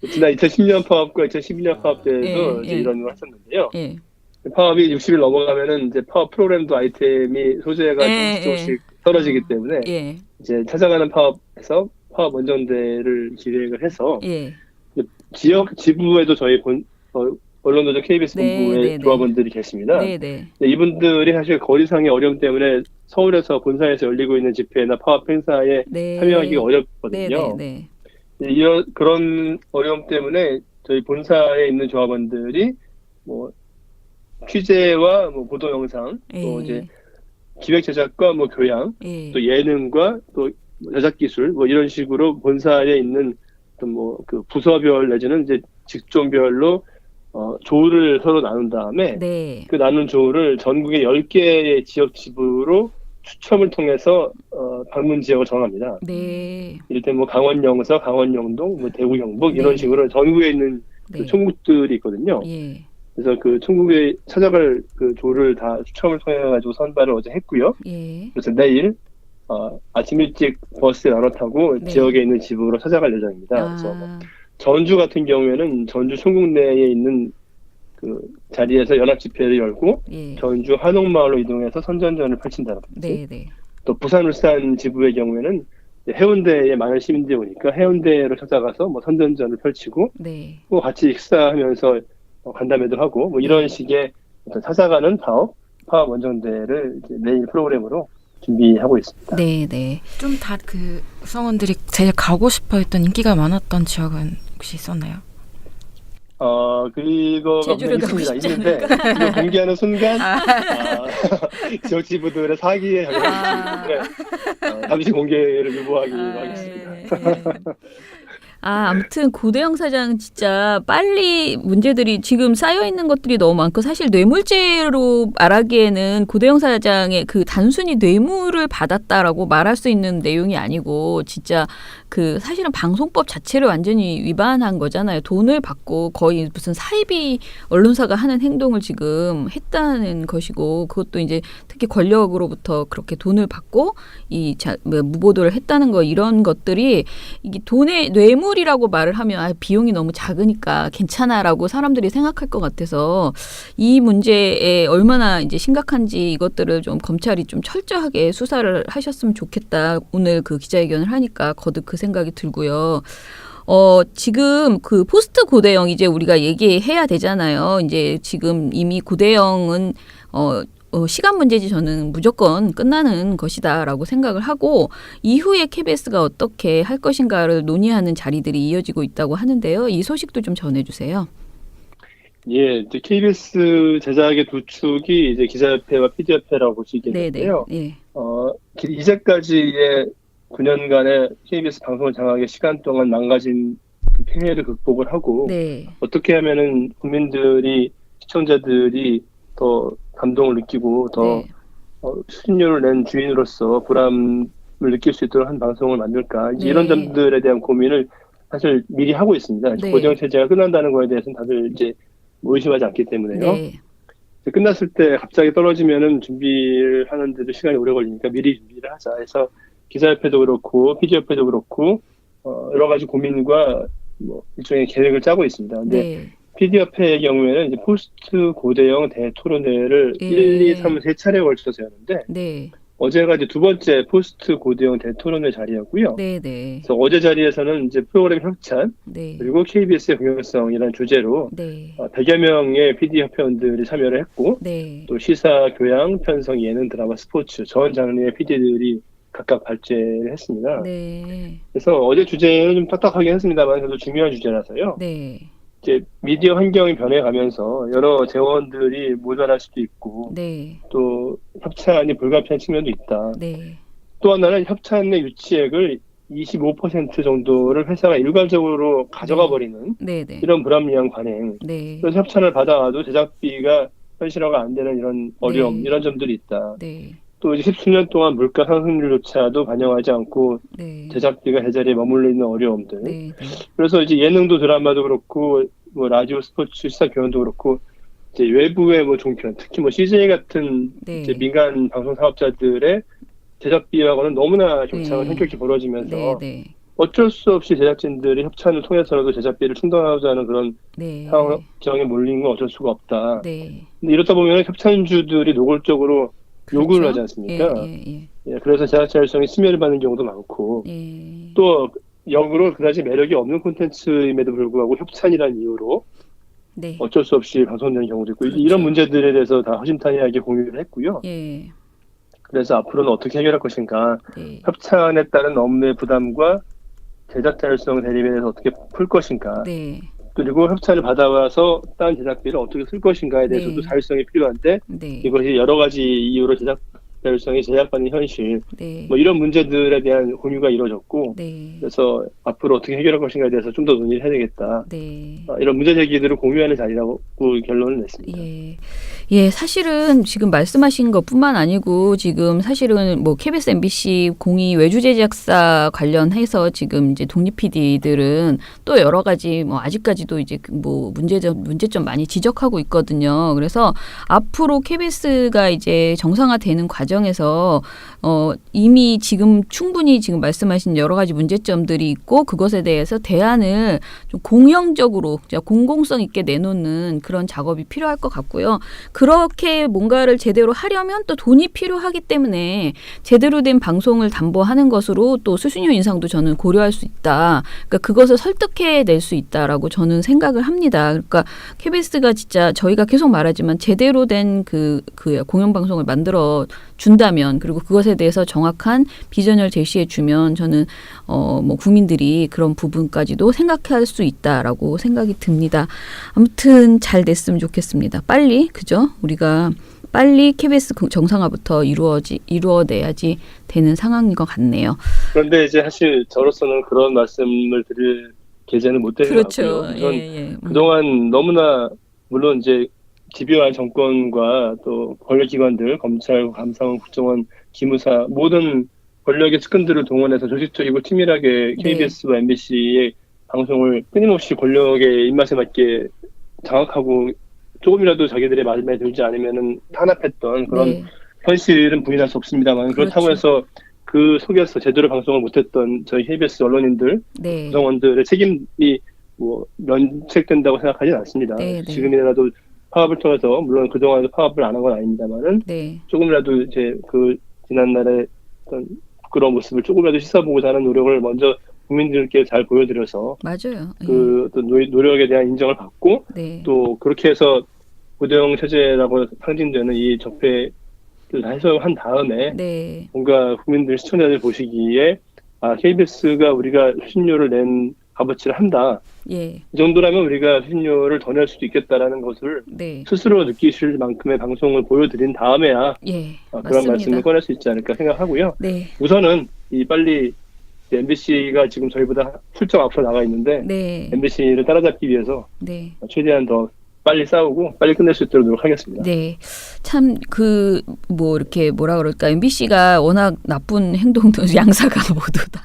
지난 2010년 파업과 2012년 파업 때도 이제 이런 걸 했었는데요. 예. 파업이 60일 넘어가면은 이제 파업 프로그램도 아이템이 소재가 조금씩 떨어지기 때문에 예. 이제 찾아가는 파업에서 파업 원정대를 기획을 해서 예. 지역 지부에도 저희 언론노조 KBS 본부의 조합원들이 계십니다. 네. 이분들이 사실 거리상의 어려움 때문에 서울에서 본사에서 열리고 있는 집회나 파업 행사에 참여하기가 어렵거든요. 네. 그런 어려움 때문에 저희 본사에 있는 조합원들이 뭐 취재와 뭐 보도 영상, 또 이제 기획 제작과 뭐 교양, 또 예능과 또 제작 기술 뭐 이런 식으로 본사에 있는 뭐 그 부서별 내지는 이제 직종별로 조를 서로 나눈 다음에 그 나눈 조를 전국의 10개의 지역 지부로 추첨을 통해서 방문 지역을 정합니다. 네. 이를테면 뭐 강원 영서, 강원 영동, 뭐 대구 경북 이런 식으로 전국에 있는 그 총국들이 있거든요. 예. 그래서 그 총국에 찾아갈 그 조를 다 추첨을 통해 가지고 선발을 어제 했고요. 예. 그래서 내일 아침 일찍 버스 나눠 타고 지역에 있는 지부로 찾아갈 예정입니다. 그래서 전주 같은 경우에는 전주 총국 내에 있는 그 자리에서 연합 집회를 열고 전주 한옥마을로 이동해서 선전전을 펼친다든지 또 부산 울산 지부의 경우에는 해운대에 많은 시민들이 오니까 해운대로 찾아가서 뭐 선전전을 펼치고 또 같이 식사하면서 간담회도 하고 뭐 이런 식의 찾아가는 파업 원정대를 이제 내일 프로그램으로 준비하고 있습니다. 네. 좀 다 그 구성원들이 제일 가고 싶어했던 인기가 많았던 지역은 혹시 있었나요? 그거가 제주를 가고 있습니다. 싶지 있는데 그거 공개하는 순간 지역 지부들의 사기에 아. 때문에 잠시 공개를 유보하기 하겠습니다. 아무튼 고대영 사장 진짜 빨리 문제들이 지금 쌓여 있는 것들이 너무 많고 사실 뇌물죄로 말하기에는 고대영 사장의 그 단순히 뇌물을 받았다라고 말할 수 있는 내용이 아니고 진짜 그 사실은 방송법 자체를 완전히 위반한 거잖아요. 돈을 받고 거의 무슨 사이비 언론사가 하는 행동을 지금 했다는 것이고 그것도 이제 특히 권력으로부터 그렇게 돈을 받고 무보도를 했다는 거 이런 것들이 이게 돈의 뇌물이라고 말을 하면 비용이 너무 작으니까 괜찮아라고 사람들이 생각할 것 같아서 이 문제에 얼마나 이제 심각한지 이것들을 좀 검찰이 좀 철저하게 수사를 하셨으면 좋겠다. 오늘 그 기자회견을 하니까 거듭 그 생각이 들고요. 지금 그 포스트 고대영 이제 우리가 얘기해야 되잖아요. 이제 지금 이미 고대영은 시간 문제지 저는 무조건 끝나는 것이다라고 생각을 하고 이후에 KBS가 어떻게 할 것인가를 논의하는 자리들이 이어지고 있다고 하는데요. 이 소식도 좀 전해주세요. 예, 이제 KBS 제작의 두 축이 이제 기자협회와 PD협회라고 보시겠는데요. 네. 이제까지의 9년간의 KBS 방송을 장악의 시간 동안 망가진 그 폐해를 극복을 하고 네. 어떻게 하면은 국민들이 시청자들이 더 감동을 느끼고 더 수익료를 낸 주인으로서 보람을 느낄 수 있도록 한 방송을 만들까 이제 이런 점들에 대한 고민을 사실 미리 하고 있습니다. 네. 고대영 체제가 끝난다는 거에 대해서는 다들 이제 의심하지 않기 때문에요. 네. 끝났을 때 갑자기 떨어지면은 준비를 하는데도 시간이 오래 걸리니까 미리 준비를 하자 해서 기자협회도 그렇고 PD협회도 그렇고 여러 가지 고민과 뭐 일종의 계획을 짜고 있습니다. 근데 PD협회의 경우에는 이제 포스트 고대영 대토론회를 1, 2, 3, 3차례에 걸쳐서 했는데 어제가 이제 두 번째 포스트 고대영 대토론회 자리였고요. 그래서 어제 자리에서는 이제 프로그램 협찬 그리고 KBS의 공영성이라는 주제로 100여 명의 PD협회원들이 참여를 했고 또 시사, 교양, 편성, 예능, 드라마, 스포츠 전 장르의 PD들이 각각 발제를 했습니다. 그래서 어제 주제는 좀 딱딱하긴 했습니다만 그래도 중요한 주제라서요. 이제 미디어 환경이 변해가면서 여러 재원들이 모자랄 수도 있고 또 협찬이 불가피한 측면도 있다. 또 하나는 협찬의 유치액을 25% 정도를 회사가 일괄적으로 가져가 버리는 이런 불합리한 관행. 그래서 협찬을 받아와도 제작비가 현실화가 안 되는 이런 어려움, 이런 점들이 있다. 또 이제 10수년 동안 물가 상승률조차도 반영하지 않고 제작비가 제자리에 머물러 있는 어려움들. 그래서 이제 예능도 드라마도 그렇고 뭐 라디오, 스포츠, 시사, 교양도 그렇고 이제 외부의 뭐 종편, 특히 뭐 CJ 같은 이제 민간 방송 사업자들의 제작비하고는 너무나 격차가 현격히 벌어지면서 어쩔 수 없이 제작진들이 협찬을 통해서라도 제작비를 충당하자는 그런 상황에 몰린 건 어쩔 수가 없다. 근데 이렇다 보면 협찬주들이 노골적으로 요구를 하지 않습니까? 그래서 제작자율성이 침해를 받는 경우도 많고 또 역으로 그다지 매력이 없는 콘텐츠임에도 불구하고 협찬이라는 이유로 어쩔 수 없이 방송되는 경우도 있고 이런 문제들에 대해서 다 허심탄회하게 공유를 했고요. 그래서 앞으로는 어떻게 해결할 것인가 협찬에 따른 업무의 부담과 제작자율성 대립에 대해서 어떻게 풀 것인가 그리고 협찬을 받아와서 딴 제작비를 어떻게 쓸 것인가에 대해서도 자율성이 필요한데 이것이 여러 가지 이유로 제작자율성이 제약받는 현실 뭐 이런 문제들에 대한 공유가 이루어졌고 그래서 앞으로 어떻게 해결할 것인가에 대해서 좀 더 논의를 해야 되겠다. 이런 문제 제기들을 공유하는 자리라고 결론을 냈습니다. 사실은 지금 말씀하신 것뿐만 아니고 지금 사실은 뭐 KBS, MBC 공이 외주 제작사 관련해서 지금 이제 독립 PD들은 또 여러 가지 뭐 아직까지도 이제 뭐 문제점 많이 지적하고 있거든요. 그래서 앞으로 KBS가 이제 정상화되는 과정에서 이미 지금 충분히 지금 말씀하신 여러 가지 문제점들이 있고 그것에 대해서 대안을 좀 공영적으로 공공성 있게 내놓는 그런 작업이 필요할 것 같고요. 그렇게 뭔가를 제대로 하려면 또 돈이 필요하기 때문에 제대로 된 방송을 담보하는 것으로 또 수수료 인상도 저는 고려할 수 있다. 그러니까 그것을 설득해낼 수 있다라고 저는 생각을 합니다. 그러니까 KBS가 진짜 저희가 계속 말하지만 제대로 된 그 공영방송을 만들어 준다면 그리고 그것에 대해서 정확한 비전을 제시해 주면 저는 뭐 국민들이 그런 부분까지도 생각할 수 있다라고 생각이 듭니다. 아무튼 잘 됐으면 좋겠습니다. 빨리 그죠? 우리가 빨리 KBS 정상화부터 이루어내야지 되는 상황인 것 같네요. 그런데 이제 사실 저로서는 그런 말씀을 드릴 계제는 못 되는 그렇죠. 것 같고요. 예. 그동안 너무나 물론 이제 집요한 정권과 또 권력기관들, 검찰, 감사원, 국정원, 기무사 모든 권력의 측근들을 동원해서 조직적이고 치밀하게 KBS와 MBC의 방송을 끊임없이 권력의 입맛에 맞게 장악하고 조금이라도 자기들의 마음에 들지 않으면은 탄압했던 그런 현실은 부인할 수 없습니다만 그렇다고 해서 그 속에서 제대로 방송을 못했던 저희 KBS 언론인들, 구성원들의 책임이 뭐 면책된다고 생각하지는 않습니다. 지금이라도 파업을 통해서 물론 그동안에도 파업을 안 한 건 아닙니다만은 조금이라도 이제 그 지난날의 어떤 부끄러운 모습을 조금이라도 씻어보고자 하는 노력을 먼저 국민들께 잘 보여드려서 맞아요. 그 어떤 노력에 대한 인정을 받고 또 그렇게 해서 고대영 체제라고 상징되는 이 적폐를 해소한 다음에 뭔가 국민들 시청자들 보시기에 KBS가 우리가 수신료를 낸 값어치를 한다. 이 정도라면 우리가 수신료를 더 낼 수도 있겠다라는 것을 스스로 느끼실 만큼의 방송을 보여드린 다음에야 그런 말씀을 꺼낼 수 있지 않을까 생각하고요. 우선은 이 빨리 MBC가 지금 저희보다 훌쩍 앞서 나가 있는데 MBC를 따라잡기 위해서 최대한 더 빨리 싸우고 빨리 끝낼 수 있도록 노력하겠습니다. 참 뭐 이렇게 뭐라 그럴까 MBC가 워낙 나쁜 행동도 양사가 모두 다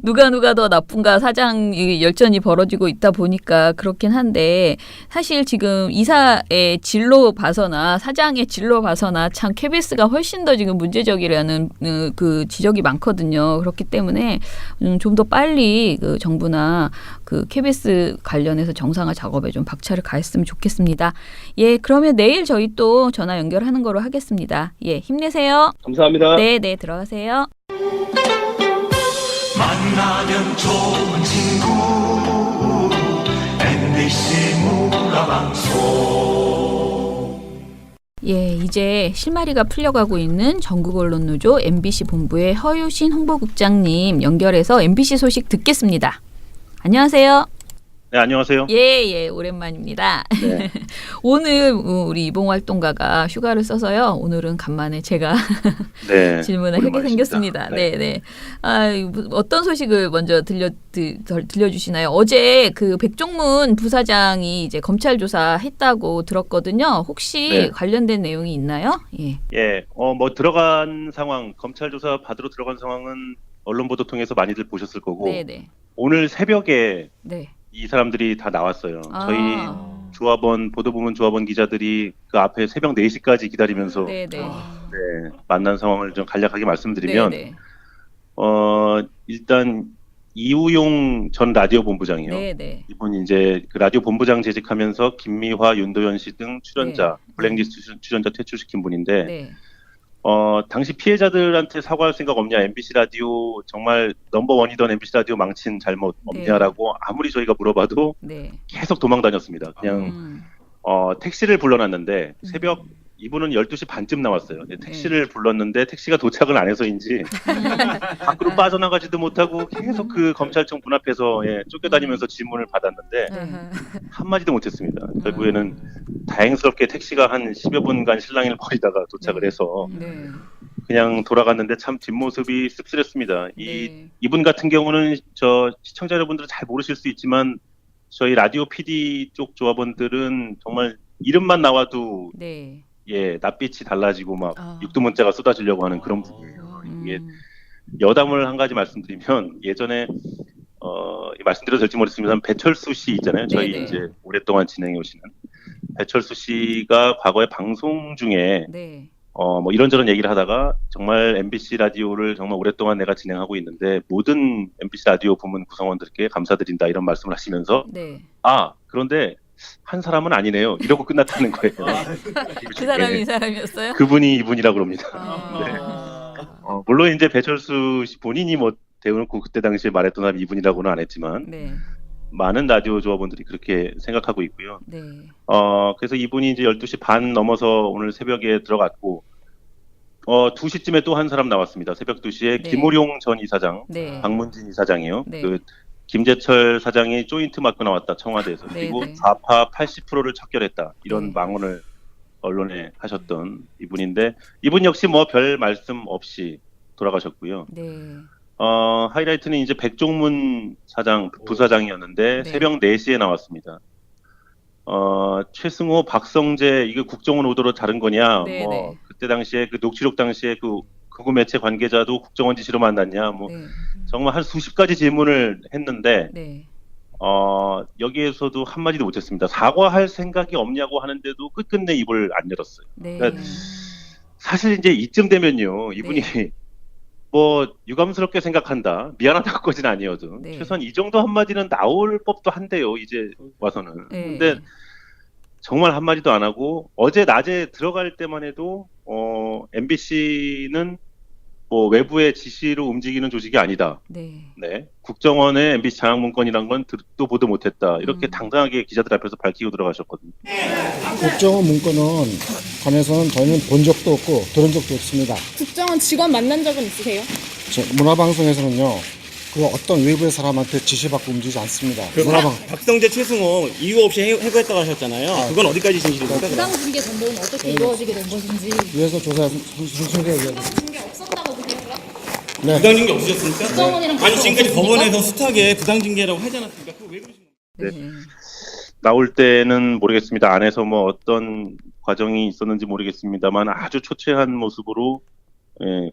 누가 더 나쁜가 사장 열전이 벌어지고 있다 보니까 그렇긴 한데 사실 지금 이사의 진로 봐서나 사장의 진로 봐서나 참 KBS가 훨씬 더 지금 문제적이라는 그 지적이 많거든요. 그렇기 때문에 좀 더 빨리 그 정부나 그 KBS 관련해서 정상화 작업에 좀 박차를 가했으면 좋겠습니다. 그러면 내일 저희 또 전화 연결하는 거로 하겠습니다. 힘내세요. 감사합니다. 네, 들어가세요. 만나면 좋은 친구 MBC 문화방송. 이제 실마리가 풀려가고 있는 전국언론노조 MBC 본부의 허유신 홍보국장님 연결해서 MBC 소식 듣겠습니다. 안녕하세요. 네, 안녕하세요. 오랜만입니다. 오늘 우리 이봉활동가가 휴가를 써서요. 오늘은 간만에 제가 질문을 하게 생겼습니다. 어떤 소식을 먼저 들려주시나요? 어제 그 백종문 부사장이 이제 검찰 조사했다고 들었거든요. 혹시 관련된 내용이 있나요? 뭐 들어간 상황, 검찰 조사 받으러 들어간 상황은 언론 보도 통해서 많이들 보셨을 거고 오늘 새벽에 이 사람들이 다 나왔어요. 저희 조합원, 보도부문 조합원 기자들이 그 앞에 새벽 4시까지 기다리면서 만난 상황을 좀 간략하게 말씀드리면 일단 이우용 전 라디오 본부장이요. 이분이 이제 그 라디오 본부장 재직하면서 김미화, 윤도현 씨 등 출연자, 블랙리스트 출연자 퇴출시킨 분인데 당시 피해자들한테 사과할 생각 없냐, MBC 라디오 정말 넘버원이던 MBC 라디오 망친 잘못 없냐라고 아무리 저희가 물어봐도 계속 도망 다녔습니다. 그냥 택시를 불러놨는데 새벽 이분은 12시 반쯤 나왔어요. 택시를 불렀는데 택시가 도착을 안 해서인지 밖으로 빠져나가지도 못하고 계속 그 검찰청 문 앞에서 쫓겨다니면서 질문을 받았는데 한마디도 못했습니다. 결국에는 다행스럽게 택시가 한 10여 분간 실랑이를 벌이다가 도착을 해서 그냥 돌아갔는데 참 뒷모습이 씁쓸했습니다. 이분 같은 경우는 저 시청자 여러분들은 잘 모르실 수 있지만 저희 라디오 PD 쪽 조합원들은 정말 이름만 나와도 낯빛이 달라지고 막 육두문자가 쏟아지려고 하는 그런 분이에요. 이게 여담을 한 가지 말씀드리면 예전에 말씀드려도 될지 모르겠습니다만 배철수 씨 있잖아요. 저희 이제 오랫동안 진행해 오시는 배철수 씨가 과거에 방송 중에 뭐 이런저런 얘기를 하다가 정말 MBC 라디오를 정말 오랫동안 내가 진행하고 있는데 모든 MBC 라디오 부문 구성원들께 감사드린다 이런 말씀을 하시면서 그런데 한 사람은 아니네요. 이러고 끝났다는 거예요. 그 사람이 이 사람이었어요? 그분이 이분이라고 그럽니다. 물론 이제 배철수 씨 본인이 뭐 대놓고 그때 당시에 말했던 사람이 이분이라고는 안 했지만 많은 라디오 조합원들이 그렇게 생각하고 있고요. 그래서 이분이 이제 12시 반 넘어서 오늘 새벽에 들어갔고 2시쯤에 또 한 사람 나왔습니다. 새벽 2시에 네. 김우룡 전 이사장, 네. 박문진 이사장이요. 네. 그 김재철 사장이 조인트 맞고 나왔다 청와대에서. 네, 그리고 네. 좌파 80%를 척결했다. 이런 네. 망언을 언론에 하셨던 이분인데 이분 역시 뭐 별 말씀 없이 돌아가셨고요. 네. 하이라이트는 이제 백종문 사장, 부사장이었는데 네. 새벽 4시에 나왔습니다. 최승호, 박성재 이게 국정원 의도로 다른 거냐? 네, 뭐 네. 그때 당시에 그 녹취록 당시에 그 극우 매체 관계자도 국정원 지시로 만났냐? 뭐 네. 정말 한 수십 가지 질문을 했는데 네. 여기에서도 한 마디도 못했습니다. 사과할 생각이 없냐고 하는데도 끝끝내 입을 안 열었어요. 네. 그러니까 사실 이제 이쯤 되면요, 이분이 뭐 유감스럽게 생각한다, 미안하다고까지는 아니어도 네. 최소한 이 정도 한마디는 나올 법도 한데요, 이제 와서는. 네. 근데 정말 한마디도 안 하고 어제 낮에 들어갈 때만 해도 MBC는 뭐 외부의 지시로 움직이는 조직이 아니다. 네. 네, 국정원의 MBC 장악 문건이란 건 듣도 보도 못했다. 이렇게 당당하게 기자들 앞에서 밝히고 들어가셨거든요. 국정원 문건은 관해서는 저희는 본 적도 없고 들은 적도 없습니다. 국정원 직원 만난 적은 있으세요? 문화방송에서는요, 그 어떤 외부의 사람한테 지시받고 움직이지 않습니다. 박성재, 최승호 이유 없이 해고했다고 하셨잖아요. 그건 어디까지 진실입니까? 부당징계 전복은 어떻게 이루어지게 된 것인지. 위에서 조사 순순하게 얘기하고. 부당징계 없었다고 보세요? 네. 부당징계 없으셨습니까? 국정원이랑 아니 지금까지 없었습니까? 법원에서 숱하게 부당징계라고 하지 않았습니까? 그거 왜 그러시는 거예요? 네. 나올 때는 모르겠습니다. 안에서 뭐 어떤 과정이 있었는지 모르겠습니다만 아주 초췌한 모습으로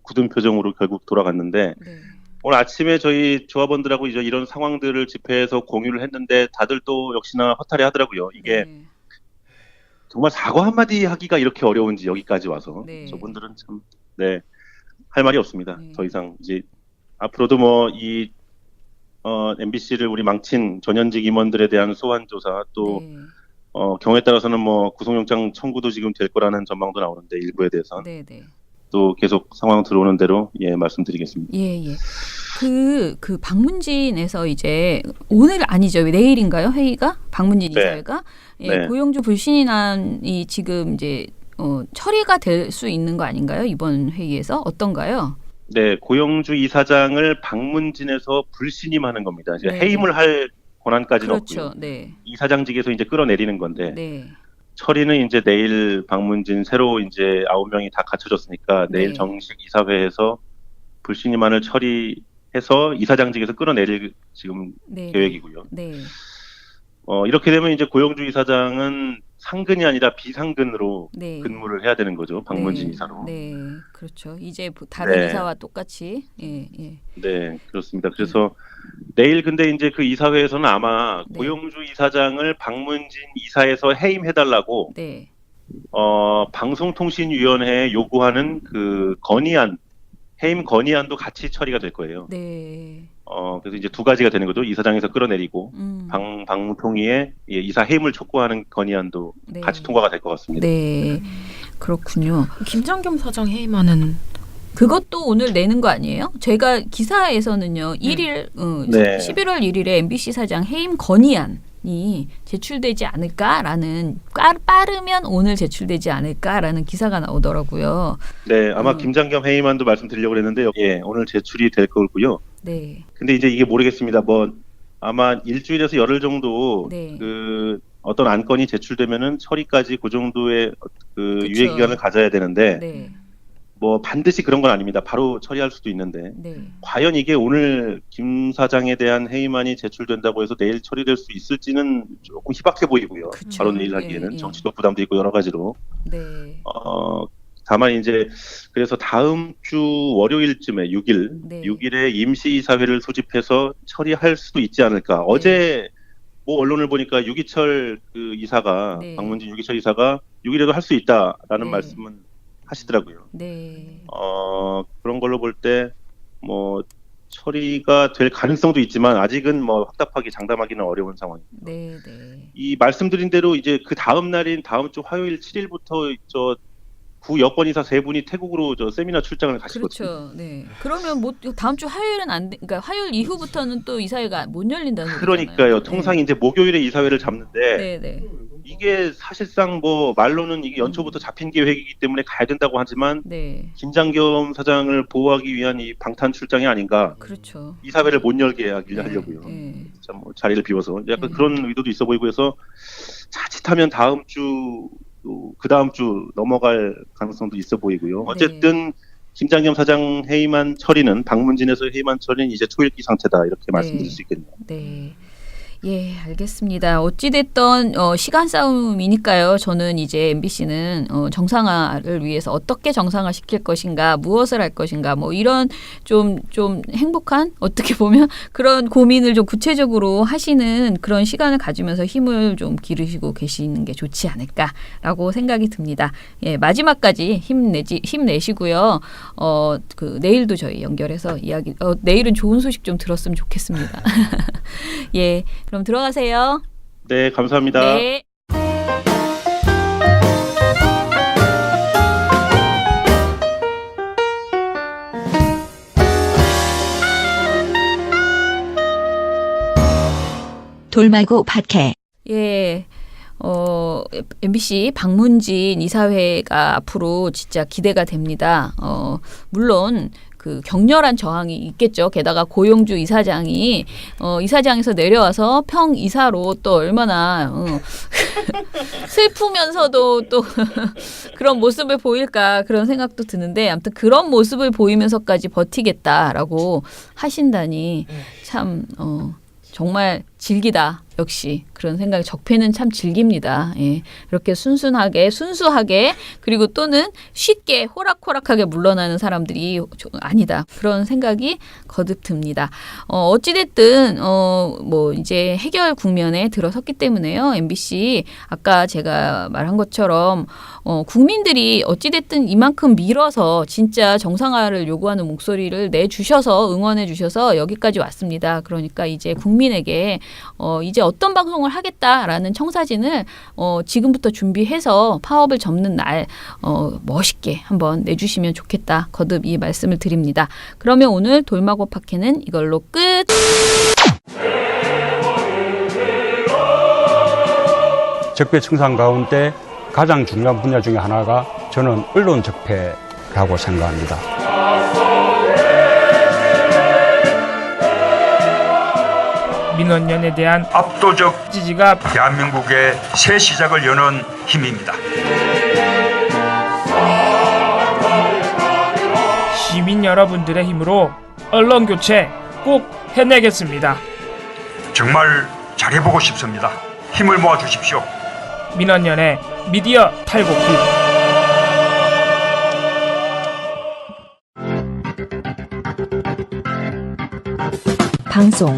굳은 표정으로 결국 돌아갔는데 오늘 아침에 저희 조합원들하고 이제 이런 상황들을 집회에서 공유를 했는데 다들 또 역시나 허탈해 하더라고요. 이게 정말 사과 한마디 하기가 이렇게 어려운지 여기까지 와서 저분들은 참 할 말이 없습니다. 더 이상 이제 앞으로도 뭐 이 MBC를 우리 망친 전현직 임원들에 대한 소환 조사 또 경우에 따라서는 뭐 구속영장 청구도 지금 될 거라는 전망도 나오는데 일부에 대해서 또 계속 상황 들어오는 대로 말씀드리겠습니다. 예. 그 박문진에서 이제 오늘 아니죠. 내일인가요? 회의가? 박문진 이사회가? 네. 고영주 불신인안이 지금 이제 처리가 될 수 있는 거 아닌가요? 이번 회의에서 어떤가요? 네, 고영주 이사장을 박문진에서 불신임하는 겁니다. 이제 해임을 할 권한까지는 그렇죠. 없고요. 네. 이사장직에서 이제 끌어내리는 건데 네. 처리는 이제 내일 박문진 새로 이제 9명이 다 갖춰졌으니까 내일 정식 이사회에서 불신임안을 처리해서 이사장직에서 끌어내릴 지금 계획이고요. 네. 이렇게 되면 이제 고영주 이사장은 상근이 아니라 비상근으로 네. 근무를 해야 되는 거죠. 박문진 이사로. 네, 그렇죠. 이제 다른 이사와 똑같이. 예. 네, 그렇습니다. 그래서 내일 근데 이제 그 이사회에서는 아마 고영주 이사장을 박문진 이사에서 해임해달라고 방송통신위원회에 요구하는 그 건의안, 해임 건의안도 같이 처리가 될 거예요. 네. 그래서 이제 두 가지가 되는 거죠. 이사장에서 끌어내리고 방통위에 이사 해임을 촉구하는 건의안도 같이 통과가 될 것 같습니다. 네, 그렇군요. 김장겸 사장 해임하는 그것도 오늘 내는 거 아니에요? 제가 기사에서는요, 11월 1일에 MBC 사장 해임 건의안이 제출되지 않을까라는, 빠르면 오늘 제출되지 않을까라는 기사가 나오더라고요. 네, 아마 김장겸 해임안도 말씀드리려고 했는데, 오늘 제출이 될 거고요. 네. 근데 이제 이게 모르겠습니다. 뭐 아마 일주일에서 열흘 정도 그 어떤 안건이 제출되면은 처리까지 그 정도의 그 유예 기간을 가져야 되는데 뭐 반드시 그런 건 아닙니다. 바로 처리할 수도 있는데 과연 이게 오늘 김 사장에 대한 해임안이 제출된다고 해서 내일 처리될 수 있을지는 조금 희박해 보이고요. 바로 내일 하기에는 정치적 부담도 있고 여러 가지로. 다만 이제 그래서 다음 주 월요일쯤에 6일에 임시이사회를 소집해서 처리할 수도 있지 않을까. 어제 뭐 언론을 보니까 유기철 그 이사가 박문진 유기철 이사가 6일에도 할 수 있다라는 말씀은 하시더라고요. 그런 걸로 볼 때 뭐 처리가 될 가능성도 있지만 아직은 뭐 확답하게 장담하기는 어려운 상황입니다. 이 말씀드린 대로 이제 그 다음 날인 다음 주 화요일 7일부터 구 여권이사 3분이 태국으로 세미나 출장을 가시거든요. 그렇죠. 네. 그러면 뭐 다음 주 화요일은 안 돼. 그러니까 화요일 이후부터는 또 이사회가 못 열린다는 거잖아요. 그러니까요. 통상 이제 목요일에 이사회를 잡는데 이게 사실상 뭐 말로는 이게 연초부터 잡힌 계획이기 때문에 가야 된다고 하지만 김장겸 사장을 보호하기 위한 이 방탄 출장이 아닌가. 그렇죠. 이사회를 못 열게 하려고요. 참 뭐 자리를 비워서 약간 그런 의도도 있어 보이고 해서 자칫하면 다음 주 그 다음 주 넘어갈 가능성도 있어 보이고요. 어쨌든 김장겸 사장 해임안 처리는 방문진에서 해임안 처리는 이제 초읽기 상태다 이렇게 말씀드릴 수 있겠네요. 네. 예, 알겠습니다. 어찌됐던 시간 싸움이니까요. 저는 이제 MBC는 정상화를 위해서 어떻게 정상화시킬 것인가, 무엇을 할 것인가, 뭐 이런 좀 행복한 어떻게 보면 그런 고민을 좀 구체적으로 하시는 그런 시간을 가지면서 힘을 좀 기르시고 계시는 게 좋지 않을까라고 생각이 듭니다. 예, 마지막까지 힘내시고요. 내일도 저희 연결해서 이야기. 내일은 좋은 소식 좀 들었으면 좋겠습니다. 예. 그럼 들어가세요. 네, 감사합니다. 네. 돌마고 팟캐. 예. MBC 방문진 이사회가 앞으로 진짜 기대가 됩니다. 물론 그 격렬한 저항이 있겠죠. 게다가 고용주 이사장이 이사장에서 내려와서 평이사로 또 얼마나 슬프면서도 또 그런 모습을 보일까 그런 생각도 드는데 아무튼 그런 모습을 보이면서까지 버티겠다라고 하신다니 참 정말 질기다. 역시 그런 생각이 적폐는 참 질깁니다. 예. 이렇게 순수하게 그리고 또는 쉽게 호락호락하게 물러나는 사람들이 아니다. 그런 생각이 거듭 듭니다. 어찌됐든 뭐 이제 해결 국면에 들어섰기 때문에요. MBC 아까 제가 말한 것처럼 국민들이 어찌됐든 이만큼 밀어서 진짜 정상화를 요구하는 목소리를 내주셔서 응원해 주셔서 여기까지 왔습니다. 그러니까 이제 국민에게 이제 어떤 방송을 하겠다라는 청사진을 지금부터 준비해서 파업을 접는 날 멋있게 한번 내주시면 좋겠다. 거듭 이 말씀을 드립니다. 그러면 오늘 돌마고 팟캐는 이걸로 끝. 적폐 청산 가운데 가장 중요한 분야 중에 하나가 저는 언론 적폐라고 생각합니다. 민원연에 대한 압도적 지지가 대한민국의 새 시작을 여는 힘입니다. 시민 여러분들의 힘으로 언론 교체 꼭 해내겠습니다. 정말 잘해보고 싶습니다. 힘을 모아 주십시오. 민원연의 미디어 탈곡기. 방송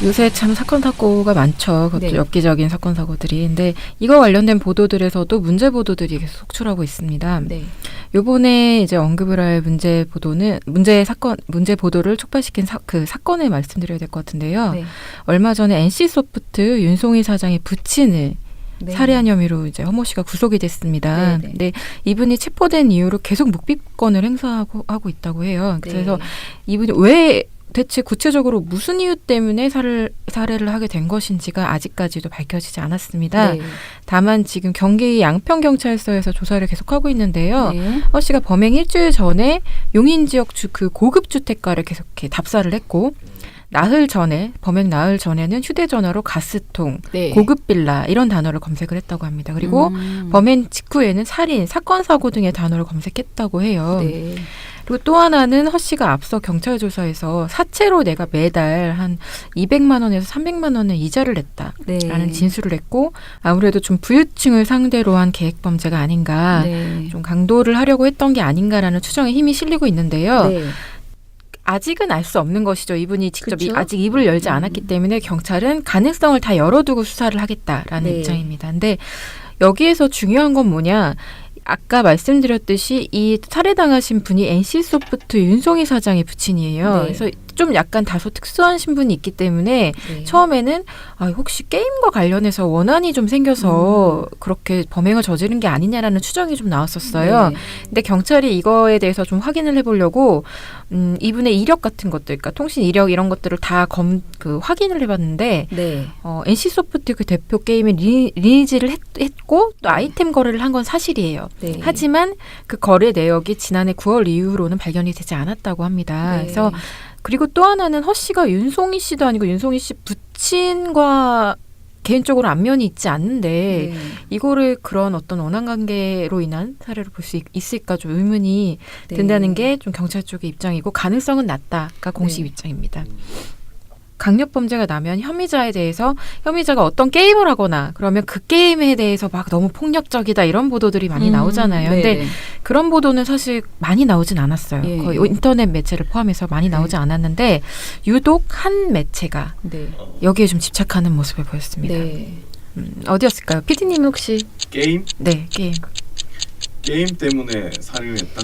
요새 참 사건 사고가 많죠. 그것도 엽기적인 사건 사고들이. 근데 이거 관련된 보도들에서도 문제 보도들이 계속 속출하고 있습니다. 요번에 이제 언급을 할 문제 보도를 촉발시킨 그 사건을 말씀드려야 될 것 같은데요. 얼마 전에 NC소프트 윤송희 사장의 부친을 살해한 혐의로 이제 허모 씨가 구속이 됐습니다. 근데 이분이 체포된 이후로 계속 묵비권을 행사하고 있다고 해요. 그래서 이분이 왜 대체 구체적으로 무슨 이유 때문에 살해를 하게 된 것인지가 아직까지도 밝혀지지 않았습니다. 다만 지금 경기 양평경찰서에서 조사를 계속하고 있는데요. 허 씨가 범행 일주일 전에 용인 지역 그 고급 주택가를 계속 이렇게 답사를 했고 범행 나흘 전에는 휴대전화로 가스통, 고급 빌라 이런 단어를 검색을 했다고 합니다. 그리고 범행 직후에는 살인, 사건, 사고 등의 단어를 검색했다고 해요. 그리고 또 하나는 허 씨가 앞서 경찰 조사에서 사채로 내가 매달 한 200만 원에서 300만 원의 이자를 냈다라는 진술을 했고 아무래도 좀 부유층을 상대로 한 계획 범죄가 아닌가 좀 강도를 하려고 했던 게 아닌가라는 추정에 힘이 실리고 있는데요. 아직은 알 수 없는 것이죠. 이분이 직접 아직 입을 열지 않았기 때문에 경찰은 가능성을 다 열어두고 수사를 하겠다라는 입장입니다. 근데 여기에서 중요한 건 뭐냐. 아까 말씀드렸듯이 이 살해당하신 분이 NC소프트 윤송희 사장의 부친이에요. 그래서 좀 약간 다소 특수한 신분이 있기 때문에 처음에는 혹시 게임과 관련해서 원한이 좀 생겨서 그렇게 범행을 저지른 게 아니냐라는 추정이 좀 나왔었어요. 근데 경찰이 이거에 대해서 좀 확인을 해보려고 이분의 이력 같은 것들, 그러니까 통신 이력 이런 것들을 다 확인을 해봤는데 NC소프트 그 대표 게임에 리니지를 했고 또 아이템 거래를 한 건 사실이에요. 하지만 그 거래 내역이 지난해 9월 이후로는 발견이 되지 않았다고 합니다. 그래서 그리고 또 하나는 허 씨가 윤송희 씨도 아니고 윤송희 씨 부친과 개인적으로 안면이 있지 않는데 이거를 그런 어떤 원한 관계로 인한 사례로 볼 수 있을까 좀 의문이 든다는 게 좀 경찰 쪽의 입장이고 가능성은 낮다가 공식 입장입니다. 강력범죄가 나면 혐의자가 어떤 게임을 하거나 그러면 그 게임에 대해서 막 너무 폭력적이다 이런 보도들이 많이 나오잖아요. 근데 그런 보도는 사실 많이 나오진 않았어요. 거의 인터넷 매체를 포함해서 많이 나오지 않았는데 유독 한 매체가 여기에 좀 집착하는 모습을 보였습니다. 어디였을까요? PD님 혹시? 게임? 네, 게임. 게임 때문에 살인했다?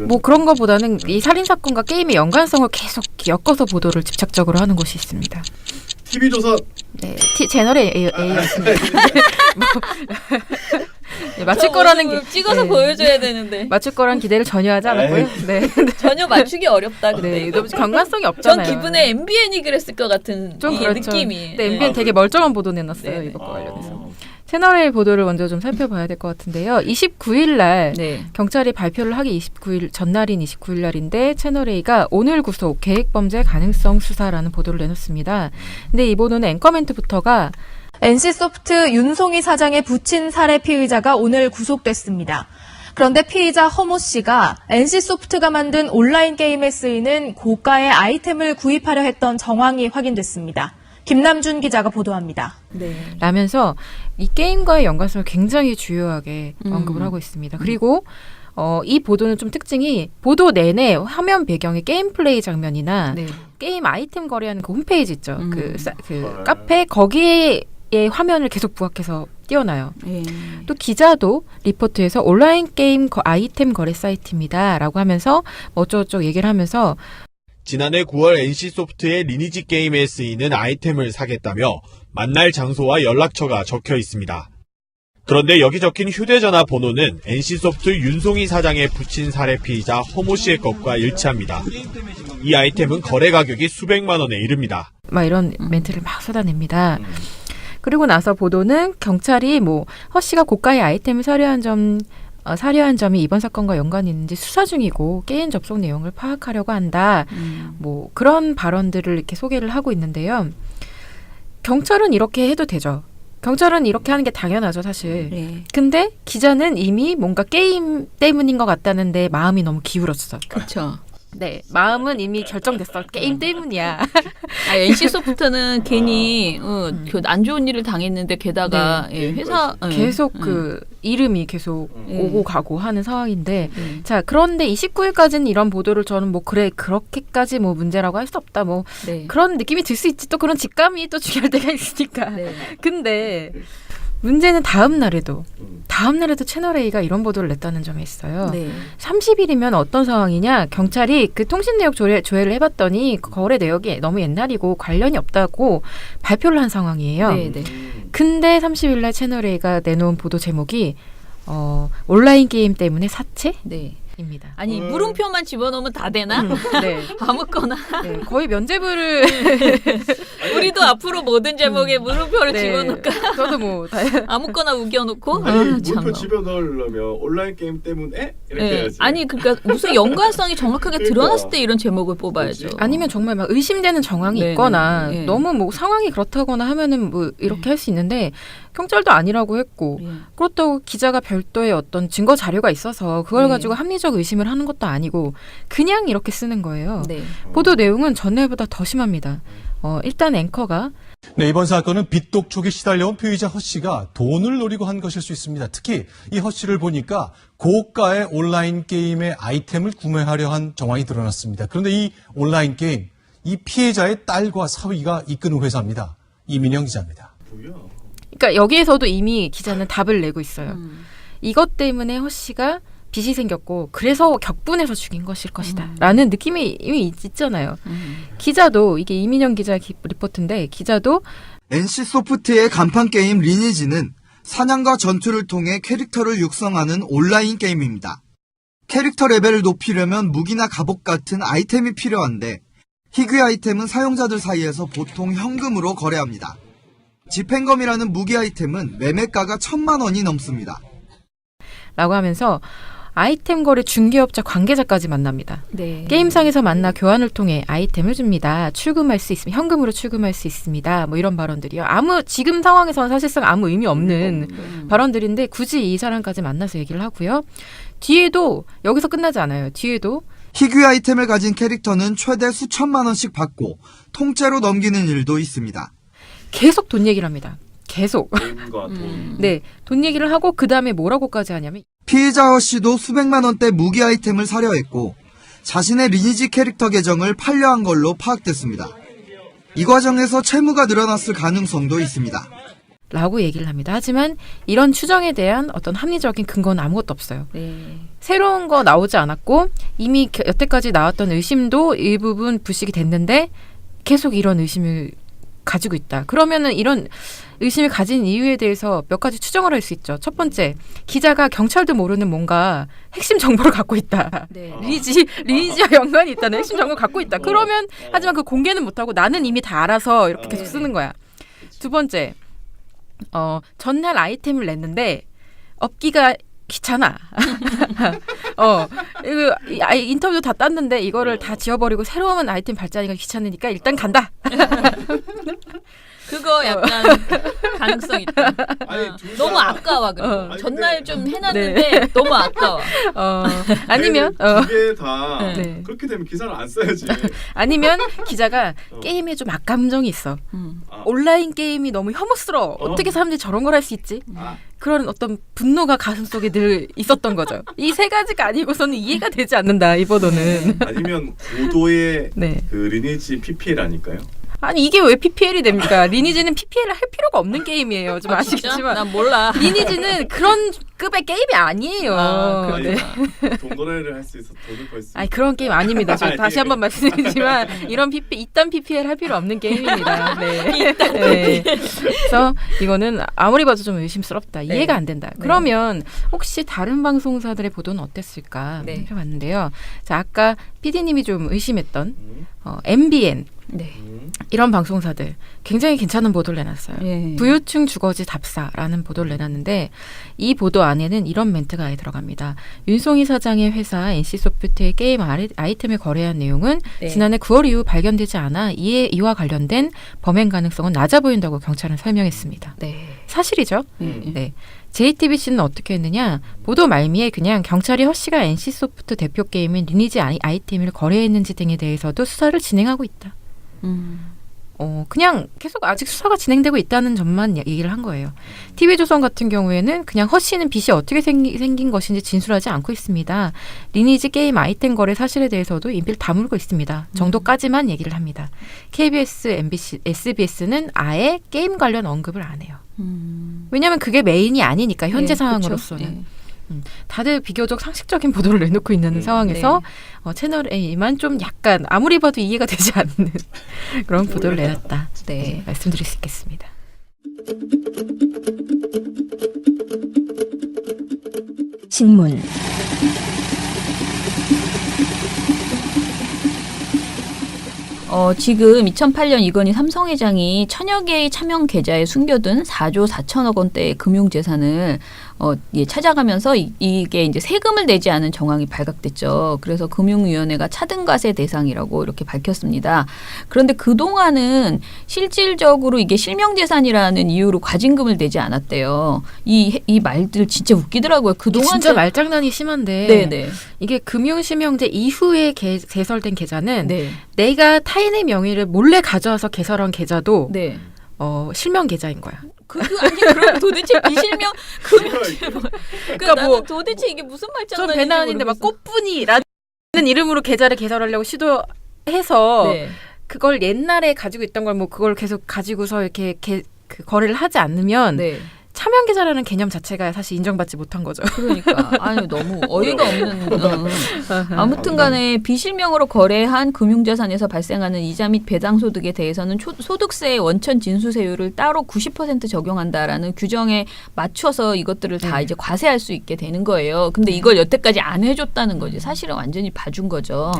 뭐 그런 거보다는 이 살인사건과 게임의 연관성을 계속 엮어서 보도를 집착적으로 하는 곳이 있습니다. TV조선. 네, 채널의 A였습니다. 맞출 거라는 찍어서 보여줘야 되는데 맞출 거란 기대를 전혀 하지 않았고요. 전혀 맞추기 어렵다. 근데 너무 관관성이 없잖아요. 전 기분에 MBN이 그랬을 것 같은 좀 그렇죠. 느낌이. 근데 MBN 되게 멀쩡한 보도 내놨어요. 이것과 관련해서. 채널A 보도를 먼저 좀 살펴봐야 될 것 같은데요. 29일 날 경찰이 발표를 하기 29일 전날인 29일 날인데 채널A가 오늘 구속 계획범죄 가능성 수사라는 보도를 내놓습니다. 근데 이 보도는 앵커멘트부터가 NC소프트 윤송희 사장의 부친 살해 피의자가 오늘 구속됐습니다. 그런데 피의자 허모 씨가 NC소프트가 만든 온라인 게임에 쓰이는 고가의 아이템을 구입하려 했던 정황이 확인됐습니다. 김남준 기자가 보도합니다. 라면서 이 게임과의 연관성을 굉장히 주요하게 언급을 하고 있습니다. 그리고 이 보도는 좀 특징이 보도 내내 화면 배경의 게임 플레이 장면이나 게임 아이템 거래하는 그 홈페이지 있죠. 그 카페 거기에 화면을 계속 부각해서 띄워놔요. 또 기자도 리포트에서 온라인 게임 아이템 거래 사이트입니다. 라고 하면서 어쩌고저쩌고 얘기를 하면서 지난해 9월 NC소프트의 리니지 게임에 쓰이는 아이템을 사겠다며 만날 장소와 연락처가 적혀 있습니다. 그런데 여기 적힌 휴대전화 번호는 NC소프트 윤송희 사장의 부친 살해 피의자 허모 씨의 것과 일치합니다. 이 아이템은 거래 가격이 수백만 원에 이릅니다. 막 이런 멘트를 막 쏟아냅니다. 그리고 나서 보도는 경찰이 허 씨가 고가의 아이템을 사려한 점이 이번 사건과 연관이 있는지 수사 중이고 게임 접속 내용을 파악하려고 한다. 그런 발언들을 이렇게 소개를 하고 있는데요. 경찰은 이렇게 해도 되죠. 경찰은 이렇게 하는 게 당연하죠, 사실. 근데 기자는 이미 뭔가 게임 때문인 것 같다는데 마음이 너무 기울었어. 그렇죠. 네, 마음은 이미 결정됐어. 게임 때문이야. NC소프트는 괜히 안 좋은 일을 당했는데 게다가 회사 계속 이름이 계속 오고 가고 하는 상황인데 자, 그런데 29일까지는 이런 보도를 저는 그렇게까지 문제라고 할 수 없다. 그런 느낌이 들 수 있지. 또 그런 직감이 또 중요할 때가 있으니까. 근데 문제는 다음 날에도 채널A가 이런 보도를 냈다는 점에 있어요. 30일이면 어떤 상황이냐. 경찰이 그 통신 내역 조회를 해봤더니 거래 내역이 너무 옛날이고 관련이 없다고 발표를 한 상황이에요. 근데 30일 날 채널A가 내놓은 보도 제목이 온라인 게임 때문에 사채? 입니다. 아니 물음표만 집어넣으면 다 되나? 아무거나. 거의 면죄부를 우리도 앞으로 모든 제목에 물음표를 집어넣을까? 저도 아무거나 우겨놓고. 물음표 집어넣으려면 온라인 게임 때문에 이렇게 해야지. 아니 그러니까 무슨 연관성이 정확하게 드러났을 때 이런 제목을 뽑아야죠. 아니면 정말 막 의심되는 정황이 있거나 너무 상황이 그렇다거나 하면은 이렇게 할 수 있는데 경찰도 아니라고 했고 그렇다고 기자가 별도의 어떤 증거 자료가 있어서 그걸 가지고 합리적 의심을 하는 것도 아니고 그냥 이렇게 쓰는 거예요. 보도 내용은 전날보다 더 심합니다. 일단 앵커가 이번 사건은 빚독촉에 시달려온 피의자 허 씨가 돈을 노리고 한 것일 수 있습니다. 특히 이 허 씨를 보니까 고가의 온라인 게임의 아이템을 구매하려 한 정황이 드러났습니다. 그런데 이 온라인 게임, 이 피해자의 딸과 사위가 이끄는 회사입니다. 이민영 기자입니다. 그러니까 여기에서도 이미 기자는 답을 내고 있어요. 이것 때문에 허 씨가 빚이 생겼고 그래서 격분해서 죽인 것일 것이다 라는 느낌이 이미 있잖아요. 기자도 이게 이민영 기자 리포트인데 기자도 NC소프트의 간판 게임 리니지는 사냥과 전투를 통해 캐릭터를 육성하는 온라인 게임입니다. 캐릭터 레벨을 높이려면 무기나 갑옷 같은 아이템이 필요한데 희귀 아이템은 사용자들 사이에서 보통 현금으로 거래합니다. 집행검이라는 무기 아이템은 매매가가 1,000만 원이 넘습니다. 라고 하면서 아이템 거래 중개업자 관계자까지 만납니다. 네. 게임상에서 만나 교환을 통해 아이템을 줍니다. 출금할 수 있습니다. 현금으로 출금할 수 있습니다. 뭐 이런 발언들이요. 지금 상황에서는 사실상 아무 의미 없는 발언들인데 굳이 이 사람까지 만나서 얘기를 하고요. 뒤에도 여기서 끝나지 않아요. 뒤에도 희귀 아이템을 가진 캐릭터는 최대 수천만 원씩 받고 통째로 넘기는 일도 있습니다. 계속 돈 얘기를 합니다. 계속. 돈과 돈. 네, 돈 얘기를 하고 그 다음에 뭐라고까지 하냐면 피해자 허씨도 수백만 원대 무기 아이템을 사려 했고 자신의 리니지 캐릭터 계정을 팔려한 걸로 파악됐습니다. 이 과정에서 채무가 늘어났을 가능성도 있습니다. 라고 얘기를 합니다. 하지만 이런 추정에 대한 어떤 합리적인 근거는 아무것도 없어요. 네. 새로운 거 나오지 않았고 이미 여태까지 나왔던 의심도 일부분 부식이 됐는데 계속 이런 의심을 가지고 있다. 그러면은 이런 의심을 가진 이유에 대해서 몇 가지 추정을 할 수 있죠. 첫 번째, 기자가 경찰도 모르는 뭔가 핵심 정보를 갖고 있다. 네. 리니지와 연관이 있다는 핵심 정보를 갖고 있다. 그러면 하지만 그 공개는 못하고 나는 이미 다 알아서 이렇게 계속 쓰는 거야. 두 번째, 전날 아이템을 냈는데 업기가 귀찮아. 이거 인터뷰도 다 땄는데 이거를 다 지워버리고 새로운 아이템 발전하기가 귀찮으니까 일단 간다. 그거 약간 가능성 있다. 너무 아까워. 그리고 전날 좀 해놨는데 너무 아까워. 아니면 두 개 다 그렇게 되면 기사를 안 써야지. 아니면 기자가 게임에 좀 악감정이 있어. 온라인 게임이 너무 혐오스러워. 어떻게 사람들이 저런 걸 할 수 있지? 그런 어떤 분노가 가슴속에 늘 있었던 거죠. 이 세 가지가 아니고서는 이해가 되지 않는다. 이 보도는. 아니면 고도의 그 리니지 PPL 아닐까요? 아니 이게 왜 PPL이 됩니까? 리니지는 PPL을 할 필요가 없는 게임이에요. 좀 아시겠지만 난 몰라. 리니지는 그런 급의 게임이 아니에요. 근데 돈거래를 할 수 있어 돈을 벌 수. 아니 그런 게임 아닙니다. 저 다시 한번 말씀드리지만 이런 이딴 PPL 할 필요 없는 게임입니다. 네. 네. 그래서 이거는 아무리 봐도 좀 의심스럽다. 이해가 안 된다. 그러면 혹시 다른 방송사들의 보도는 어땠을까 살펴봤는데요. 자, 아까 PD님이 좀 의심했던 MBN 이런 방송사들 굉장히 괜찮은 보도를 내놨어요. 부유층 주거지 답사라는 보도를 내놨는데 이 보도 안에는 이런 멘트가 아예 들어갑니다. 윤송희 사장의 회사 NC소프트의 게임 아이템을 거래한 내용은 지난해 9월 이후 발견되지 않아 이와 관련된 범행 가능성은 낮아 보인다고 경찰은 설명했습니다. 사실이죠. 네. JTBC는 어떻게 했느냐. 보도 말미에 그냥 경찰이 허씨가 NC소프트 대표 게임인 리니지 아이템을 거래했는지 등에 대해서도 수사를 진행하고 있다. 그냥 계속 아직 수사가 진행되고 있다는 점만 얘기를 한 거예요. TV조선 같은 경우에는 그냥 허씨는 빚이 어떻게 생긴 것인지 진술하지 않고 있습니다. 리니지 게임 아이템 거래 사실에 대해서도 인비를 다물고 있습니다. 정도까지만 얘기를 합니다. KBS, MBC, SBS는 아예 게임 관련 언급을 안 해요. 왜냐하면 그게 메인이 아니니까 현재 상황으로서는. 다들 비교적 상식적인 보도를 내놓고 있는 상황에서 채널 A만 좀 약간 아무리 봐도 이해가 되지 않는 그런 보도를 내놨다. 말씀드릴 수 있겠습니다. 신문 지금 2008년 이건희 삼성회장이 천여 개의 차명 계좌에 숨겨둔 4조 4천억 원대의 금융재산을 찾아가면서 이게 이제 세금을 내지 않은 정황이 발각됐죠. 그래서 금융위원회가 차등과세 대상이라고 이렇게 밝혔습니다. 그런데 그동안은 실질적으로 이게 실명재산이라는 이유로 과징금을 내지 않았대요. 이 말들 진짜 웃기더라고요. 그동안 진짜 말장난이 심한데 이게 금융실명제 이후에 개설된 계좌는 내가 타인의 명의를 몰래 가져와서 개설한 계좌도 실명 계좌인 거야. 그럼 도대체 비실명 그러니까 뭐 도대체 이게 무슨 말장난인지 좀 배나은인데 막 꽃분이라는 이름으로 계좌를 개설하려고 시도해서 그걸 옛날에 가지고 있던 걸 뭐 그걸 계속 가지고서 이렇게 그 거래를 하지 않으면 차명 계좌라는 개념 자체가 사실 인정받지 못한 거죠. 그러니까 아니 너무 어이가 없는. 아무튼간에 비실명으로 거래한 금융자산에서 발생하는 이자 및 배당 소득에 대해서는 소득세의 원천 진수세율을 따로 90% 적용한다라는 규정에 맞춰서 이것들을 다 이제 과세할 수 있게 되는 거예요. 근데 이걸 여태까지 안 해줬다는 거지. 사실은 완전히 봐준 거죠.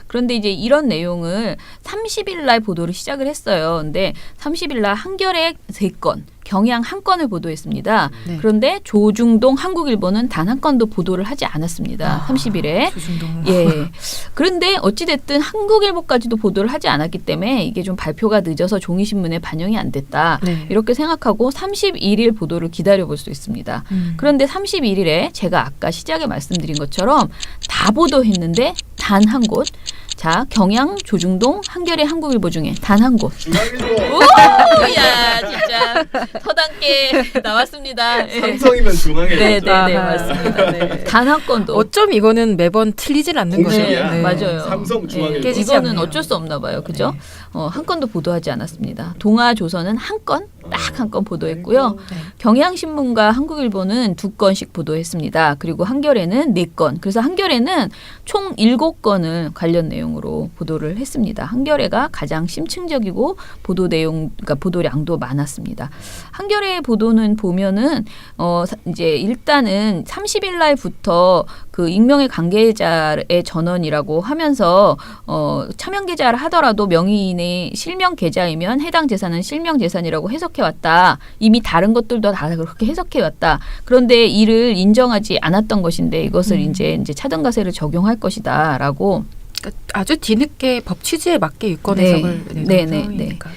그런데 이제 이런 내용을 30일 날 보도를 시작을 했어요. 근데 30일 날 한겨레 3건, 경향 1건을 보도했습니다. 그런데 조중동 한국일보는 단 한 건도 보도를 하지 않았습니다. 30일에. 조중동. 예. 그런데 어찌됐든 한국일보까지도 보도를 하지 않았기 때문에 이게 좀 발표가 늦어서 종이신문에 반영이 안 됐다. 이렇게 생각하고 31일 보도를 기다려볼 수 있습니다. 그런데 31일에 제가 아까 시작에 말씀드린 것처럼 다 보도했는데 단 한 곳. 자, 경향, 조중동, 한겨레, 한국일보 중에 단 한 곳. 오, 야, 진짜 서당계 나왔습니다. 삼성이면 중앙일보. 네, 맞습니다. 네. 단 한 건도. 어쩜 이거는 매번 틀리질 않는 거죠. 네, 맞아요. 삼성 중앙일보. 이거는 어쩔 수 없나 봐요. 그죠? 한 건도 보도하지 않았습니다. 동아조선은 한 건, 딱 한 건 보도했고요. 경향신문과 한국일보는 2건씩 보도했습니다. 그리고 한겨레는 4건. 그래서 한겨레는 총 7건을 관련 내용으로 보도를 했습니다. 한겨레가 가장 심층적이고 보도 내용, 그러니까 보도량도 많았습니다. 한겨레의 보도는 보면은 이제 일단은 30일 날부터 그 익명의 관계자의 전원이라고 하면서 차명 계좌를 하더라도 명의인의 실명 계좌이면 해당 재산은 실명 재산이라고 해석해 왔다. 이미 다른 것들도 다 그렇게 해석해 왔다. 그런데 이를 인정하지 않았던 것인데 이것을 이제 차등가세를 적용할 것이다라고. 그러니까 아주 뒤늦게 법 취지에 맞게 유권 해석을 내는 상황이니까.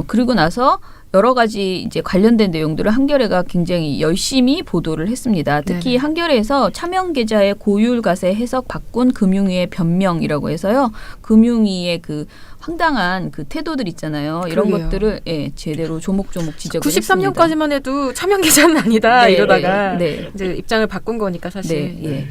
그리고 나서 여러 가지 이제 관련된 내용들을 한겨레가 굉장히 열심히 보도를 했습니다. 특히 한겨레에서 차명 계좌의 고율가세 해석 바꾼 금융위의 변명이라고 해서요. 금융위의 그 황당한 그 태도들 있잖아요. 이런 것들을 제대로 조목조목 지적을 93년까지만 해도 차명 계좌는 아니다 이러다가 이제 입장을 바꾼 거니까 사실.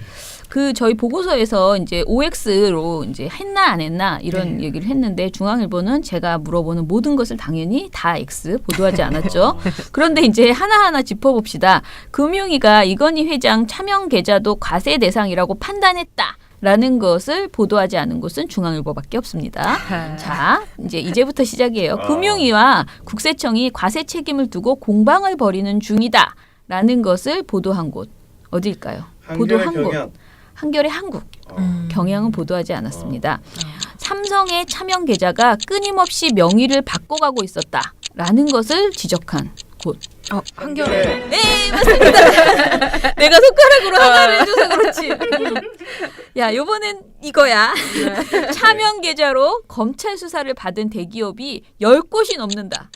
그 저희 보고서에서 이제 OX로 이제 했나 안 했나 이런 얘기를 했는데 중앙일보는 제가 물어보는 모든 것을 당연히 다 X 보도하지 않았죠. 그런데 이제 하나하나 짚어봅시다. 금융위가 이건희 회장 차명 계좌도 과세 대상이라고 판단했다. 라는 것을 보도하지 않은 곳은 중앙일보밖에 없습니다. 자, 이제부터 시작이에요. 금융위와 국세청이 과세 책임을 두고 공방을 벌이는 중이다. 라는 것을 보도한 곳 어딜까요? 보도한 곳. 한겨레 한국. 경향은 보도하지 않았습니다. 삼성의 차명 계좌가 끊임없이 명의를 바꿔가고 있었다라는 것을 지적한 곳. 한겨레. 네, 맞습니다. 내가 손가락으로 하나를 해줘서 그렇지. 야, 요번엔 이거야. 차명 계좌로 검찰 수사를 받은 대기업이 10곳이 넘는다.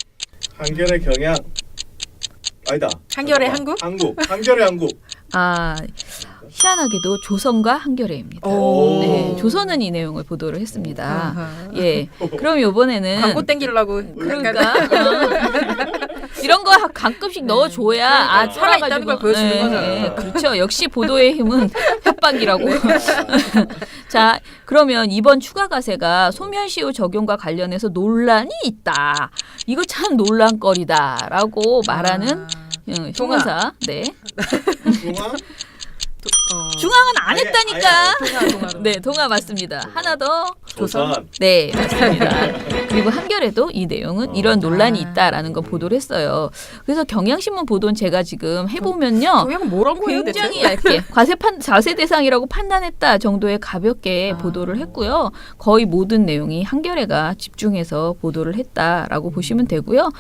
한겨레 경향. 아니다. 한겨레 한국? 한겨레 한국. 희한하게도 조선과 한겨레입니다. 네, 조선은 이 내용을 보도를 했습니다. 그럼 이번에는 광고 땡기려고 그러니까 이런 거 가끔씩 넣어줘야 살아있다는 걸 보여주는 거죠. 그렇죠. 역시 보도의 힘은 협박이라고. 자, 그러면 이번 추가 과세가 소멸시효 적용과 관련해서 논란이 있다. 이거 참 논란거리다라고 말하는 형사. 네. 중앙은 안 했다니까. 네, 동아 맞습니다. 하나 더 조선. 네, 맞습니다. 그리고 한겨레도 이 내용은 이런 논란이 있다라는 거 보도를 했어요. 그래서 경향신문 보도는 제가 지금 해보면요, 굉장히 얇게 과세 대상이라고 판단했다 정도의 가볍게 보도를 했고요. 거의 모든 내용이 한겨레가 집중해서 보도를 했다라고 보시면 되고요.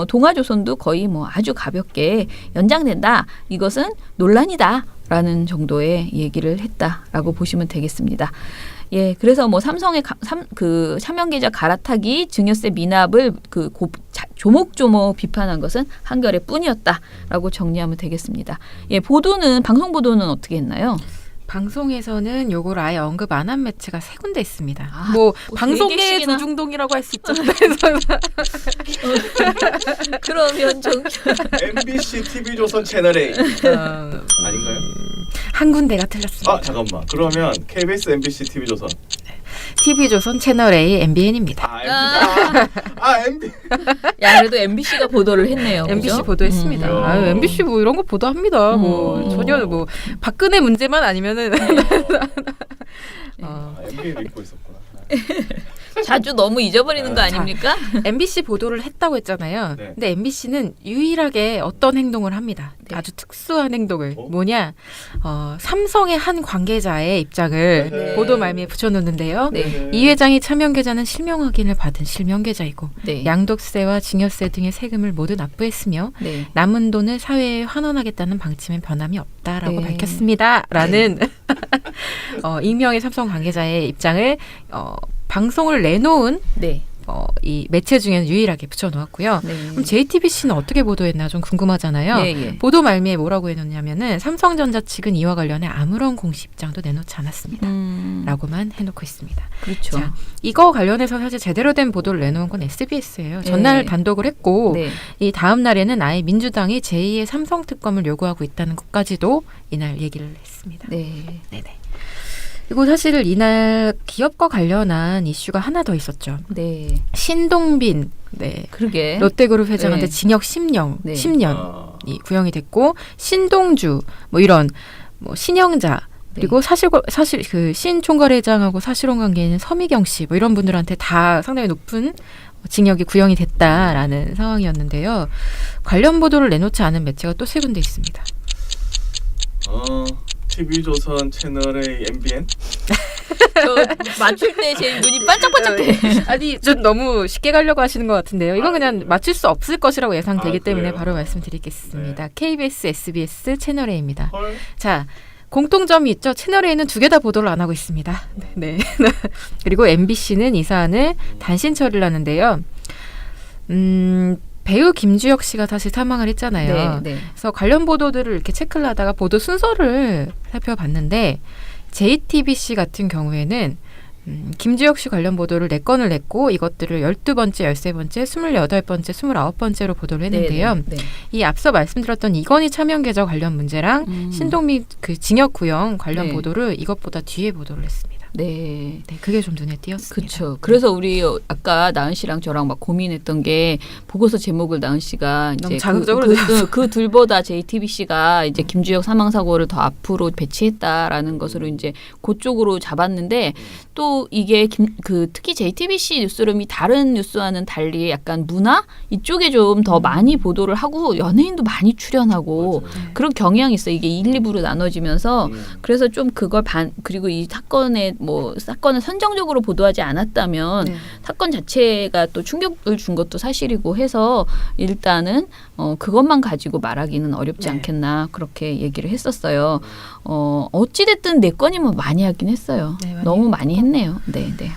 동아조선도 거의 뭐 아주 가볍게 연장된다. 이것은 논란이다. 라는 정도의 얘기를 했다라고 보시면 되겠습니다. 그래서 뭐 삼성의 그 차명 계좌 갈아타기, 증여세 미납을 조목조목 비판한 것은 한겨레뿐이었다라고 정리하면 되겠습니다. 보도는 방송 보도는 어떻게 했나요? 방송에서는 요걸 아예 언급 안 한 매체가 3군데 있습니다. 방송계의 조중동이라고 할 수 있죠. 그러면 MBC TV조선 채널 A 아닌가요? 한 군데가 틀렸습니다. 잠깐만. 그러면 KBS, MBC, TV조선. TV조선 채널 A, MBN입니다. MB. 야, 그래도 MBC가 보도를 했네요. MBC 그죠? 보도했습니다. 아유, MBC 뭐 이런 거 보도합니다. 뭐 전혀 뭐 박근혜 문제만 아니면은 MB를 믿고 있었구나. 자주 너무 잊어버리는 거 아닙니까? MBC 보도를 했다고 했잖아요. 네. 근데 MBC는 유일하게 어떤 행동을 합니다. 네. 아주 특수한 행동을. 뭐냐? 삼성의 한 관계자의 입장을 네. 보도 말미에 붙여놓는데요. 네. 이 회장이 차명 계좌는 실명 확인을 받은 실명 계좌이고 네. 양도세와 증여세 등의 세금을 모두 납부했으며 네. 남은 돈을 사회에 환원하겠다는 방침엔 변함이 없다라고 네. 밝혔습니다. 라는 익명의 삼성 관계자의 입장을 방송을 내놓은 네. 이 매체 중에는 유일하게 붙여놓았고요. 네. 그럼 JTBC는 어떻게 보도했나 좀 궁금하잖아요. 네, 예. 보도 말미에 뭐라고 해놓냐면은 삼성전자 측은 이와 관련해 아무런 공식 입장도 내놓지 않았습니다. 라고만 해놓고 있습니다. 그렇죠. 자, 이거 관련해서 사실 제대로 된 보도를 내놓은 건 SBS예요. 전날 네. 단독을 했고 네. 이 다음 날에는 아예 민주당이 제2의 삼성 특검을 요구하고 있다는 것까지도 이날 얘기를 했습니다. 네. 네네. 그리고 사실 이날 기업과 관련한 이슈가 하나 더 있었죠. 네. 신동빈, 네. 그러게. 롯데그룹 회장한테 네. 징역 10년, 네. 10년이 구형이 됐고, 신동주, 뭐 이런, 뭐 신영자, 그리고 사실 그 신총괄회장하고 사실혼 관계에 있는 서미경 씨, 뭐 이런 분들한테 다 상당히 높은 징역이 구형이 됐다라는 상황이었는데요. 관련 보도를 내놓지 않은 매체가 또 세 군데 있습니다. TV조선 채널의 MBN? 저 맞출 때 제 눈이 반짝반짝해. 아니, 좀 너무 쉽게 가려고 하시는 것 같은데요. 이건 그냥 맞출 수 없을 것이라고 예상되기 때문에 바로 말씀드리겠습니다. KBS, SBS, 채널A입니다. 자, 공통점이 있죠. 채널A는 두 개 다 보도를 안 하고 있습니다. 네. 그리고 MBC는 이 사안을 단신 처리를 하는데요. 배우 김주혁 씨가 사실 사망을 했잖아요. 네, 네. 그래서 관련 보도들을 이렇게 체크를 하다가 보도 순서를 살펴봤는데 JTBC 같은 경우에는 김주혁 씨 관련 보도를 4건을 냈고 이것들을 12번째, 13번째, 28번째, 29번째로 보도를 했는데요. 네, 네, 네. 이 앞서 말씀드렸던 이건희 차명 계좌 관련 문제랑 신동민 그 징역 구형 관련 네. 보도를 이것보다 뒤에 보도를 했습니다. 네. 네, 그게 좀 눈에 띄었습니다. 그렇죠. 그래서 우리 아까 나은 씨랑 저랑 막 고민했던 게 보고서 제목을 나은 씨가 너무 이제 자극적으로 그 둘보다 JTBC가 이제 김주혁 사망 사고를 더 앞으로 배치했다라는 것으로 이제 그쪽으로 잡았는데 또 이게 특히 JTBC 뉴스룸이 다른 뉴스와는 달리 약간 문화 이쪽에 좀 더 많이 보도를 하고 연예인도 많이 출연하고 그런 경향이 있어. 이게 1, 2부로 나눠지면서 그래서 좀 그걸 그리고 이 사건을 선정적으로 보도하지 않았다면 사건 자체가 또 충격을 준 것도 사실이고 해서 일단은 그것만 가지고 말하기는 어렵지 않겠나 그렇게 얘기를 했었어요. 어찌됐든 4건이면 많이 하긴 했어요. 네, 많이 너무 많이 했네요. 네, 네.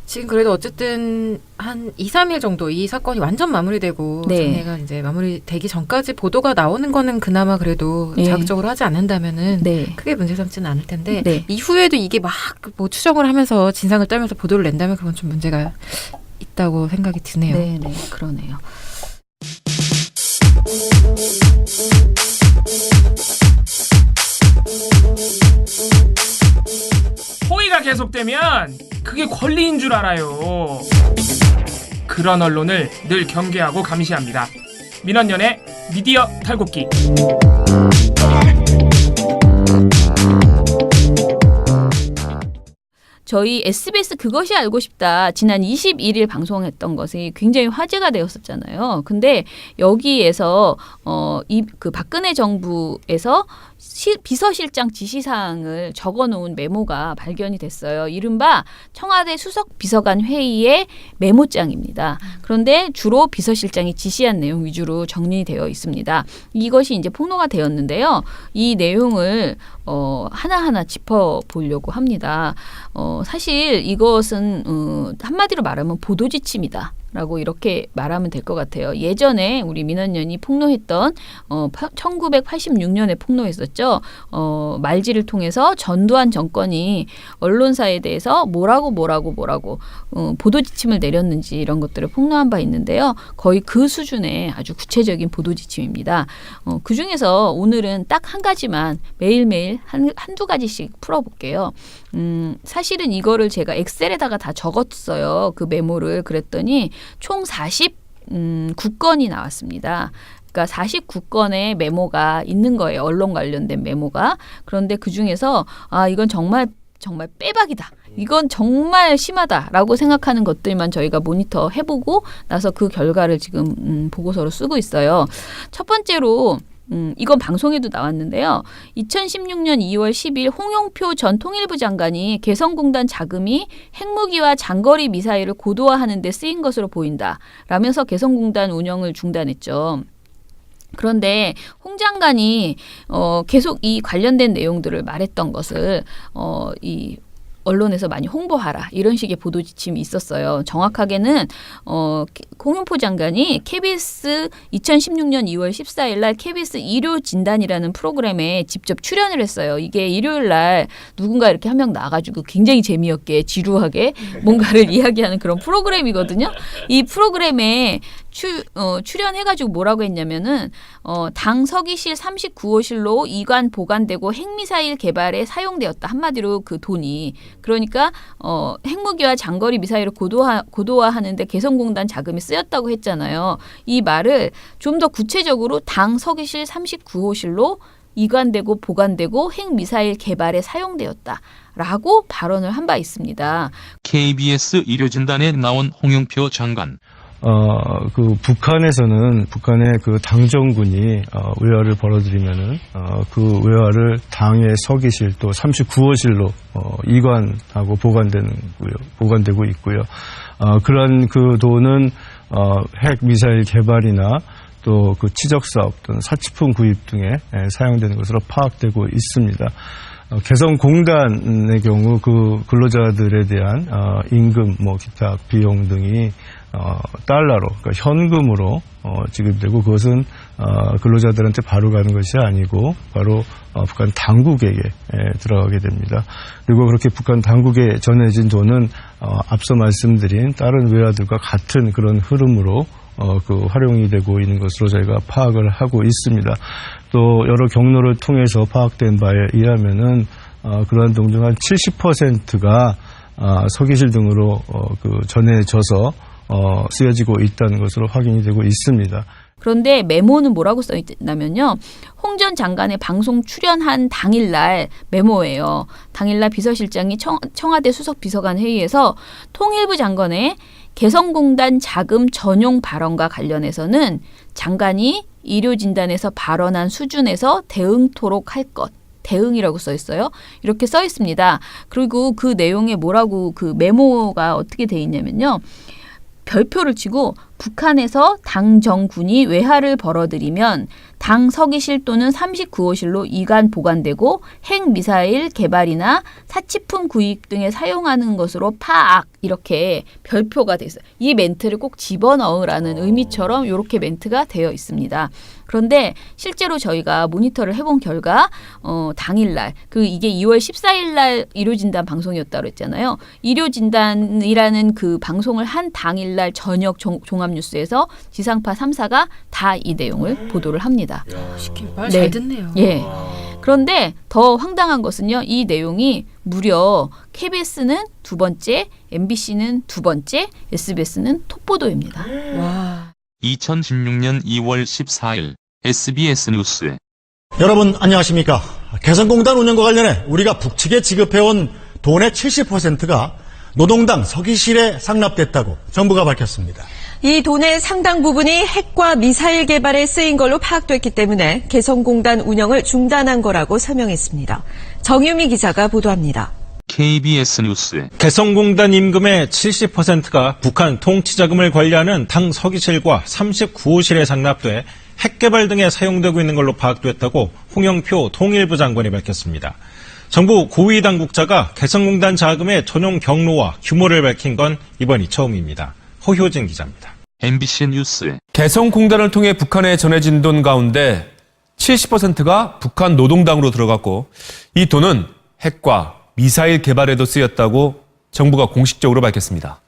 지금 그래도 어쨌든 한 2, 3일 정도 이 사건이 완전 마무리되고 네. 장례가 이제 마무리되기 전까지 보도가 나오는 거는 그나마 그래도 네. 자극적으로 하지 않는다면은 네. 크게 문제 삼지는 않을 텐데 네. 이후에도 이게 막 뭐 추정을 하면서 진상을 떨면서 보도를 낸다면 그건 좀 문제가 있다고 생각이 드네요. 네, 네, 그러네요. 호의가 계속되면 그게 권리인 줄 알아요. 그런 언론을 늘 경계하고 감시합니다. 민원연의 미디어 탈곡기. 저희 SBS 그것이 알고 싶다 지난 21일 방송했던 것이 굉장히 화제가 되었었잖아요. 근데 여기에서 그 박근혜 정부에서 비서실장 지시사항을 적어놓은 메모가 발견이 됐어요. 이른바 청와대 수석 비서관 회의의 메모장입니다. 그런데 주로 비서실장이 지시한 내용 위주로 정리되어 있습니다. 이것이 이제 폭로가 되었는데요. 이 내용을 하나하나 짚어보려고 합니다. 사실 이것은 한마디로 말하면 보도지침이다. 라고 이렇게 말하면 될 것 같아요. 예전에 우리 민원연이 폭로했던 1986년에 폭로했었죠. 말지를 통해서 전두환 정권이 언론사에 대해서 뭐라고 보도 지침을 내렸는지 이런 것들을 폭로한 바 있는데요. 거의 그 수준의 아주 구체적인 보도 지침입니다. 그중에서 오늘은 딱 한 가지만 매일매일 한두 가지씩 풀어볼게요. 사실은 이거를 제가 엑셀에다가 다 적었어요. 그 메모를. 그랬더니 총 49건이 나왔습니다. 그러니까 49건의 메모가 있는 거예요. 언론 관련된 메모가. 그런데 그중에서 이건 정말 빼박이다. 이건 정말 심하다라고 생각하는 것들만 저희가 모니터 해보고 나서 그 결과를 지금 보고서로 쓰고 있어요. 첫 번째로 이건 방송에도 나왔는데요. 2016년 2월 10일 홍영표 전 통일부 장관이 개성공단 자금이 핵무기와 장거리 미사일을 고도화하는 데 쓰인 것으로 보인다. 라면서 개성공단 운영을 중단했죠. 그런데 홍 장관이 계속 이 관련된 내용들을 말했던 것을 이 언론에서 많이 홍보하라 이런 식의 보도 지침이 있었어요. 정확하게는 홍영표 장관이 KBS 2016년 2월 14일 날 KBS 일요 진단이라는 프로그램에 직접 출연을 했어요. 이게 일요일 날 누군가 이렇게 한 명 나가지고 굉장히 재미없게 지루하게 뭔가를 이야기하는 그런 프로그램이거든요. 이 프로그램에 출연해가지고 뭐라고 했냐면은 당 서기실 39호실로 이관 보관되고 핵미사일 개발에 사용되었다. 한마디로 그 돈이. 그러니까 핵무기와 장거리 미사일을 고도화하는데 개성공단 자금이 쓰였다고 했잖아요. 이 말을 좀 더 구체적으로 당 서기실 39호실로 이관되고 보관되고 핵미사일 개발에 사용되었다라고 발언을 한 바 있습니다. KBS 일요진단에 나온 홍영표 장관. 북한의 그 당정군이 외화를 벌어들이면은 그 외화를 당의 서기실 또 39호실로 이관하고 보관되고 있고요. 그런 그 돈은 핵 미사일 개발이나 또 그 치적 사업 또는 사치품 구입 등에 사용되는 것으로 파악되고 있습니다. 개성공단의 경우 그 근로자들에 대한 임금, 기타 비용 등이 달러로, 그러니까 현금으로 지급되고 그것은 근로자들한테 바로 가는 것이 아니고 바로 북한 당국에게 들어가게 됩니다. 그리고 그렇게 북한 당국에 전해진 돈은 앞서 말씀드린 다른 외화들과 같은 그런 흐름으로 활용이 되고 있는 것으로 저희가 파악을 하고 있습니다. 또 여러 경로를 통해서 파악된 바에 의하면은 그러한 돈 중 한 70%가 서기실 등으로 전해져서 쓰여지고 있다는 것으로 확인이 되고 있습니다. 그런데 메모는 뭐라고 써 있냐면요. 홍 전 장관의 방송 출연한 당일날 메모예요. 당일날 비서실장이 청와대 수석비서관 회의에서 통일부 장관의 개성공단 자금 전용 발언과 관련해서는 장관이 일요진단에서 발언한 수준에서 대응토록 할 것. 대응이라고 써 있어요. 이렇게 써 있습니다. 그리고 그 내용에 뭐라고 그 메모가 어떻게 돼 있냐면요. 별표를 치고 북한에서 당 정군이 외화를 벌어들이면 당 서기실 또는 39호실로 이관 보관되고 핵미사일 개발이나 사치품 구입 등에 사용하는 것으로 파악 이렇게 별표가 돼 있어요. 이 멘트를 꼭 집어넣으라는 의미처럼 이렇게 멘트가 되어 있습니다. 그런데 실제로 저희가 모니터를 해본 결과 당일날 이게 2월 14일 날 일요진단 방송이었다고 했잖아요. 일요진단이라는 그 방송을 한 당일날 저녁 종합뉴스에서 지상파 3사가 다 이 내용을 보도를 합니다. 시킨 말 잘 듣네요. 예. 그런데 더 황당한 것은요. 이 내용이 무려 KBS는 두 번째, MBC는 두 번째, SBS는 톱보도입니다. 와. 2016년 2월 14일 SBS 뉴스. 여러분 안녕하십니까. 개성공단 운영과 관련해 우리가 북측에 지급해온 돈의 70%가 노동당 서기실에 상납됐다고 정부가 밝혔습니다. 이 돈의 상당 부분이 핵과 미사일 개발에 쓰인 걸로 파악됐기 때문에 개성공단 운영을 중단한 거라고 설명했습니다. 정유미 기자가 보도합니다. KBS 뉴스. 개성공단 임금의 70%가 북한 통치자금을 관리하는 당 서기실과 39호실에 상납돼 핵개발 등에 사용되고 있는 걸로 파악됐다고 홍영표 통일부 장관이 밝혔습니다. 정부 고위 당국자가 개성공단 자금의 전용 경로와 규모를 밝힌 건 이번이 처음입니다. 허효진 기자입니다. MBC 뉴스. 개성공단을 통해 북한에 전해진 돈 가운데 70%가 북한 노동당으로 들어갔고 이 돈은 핵과 미사일 개발에도 쓰였다고 정부가 공식적으로 밝혔습니다.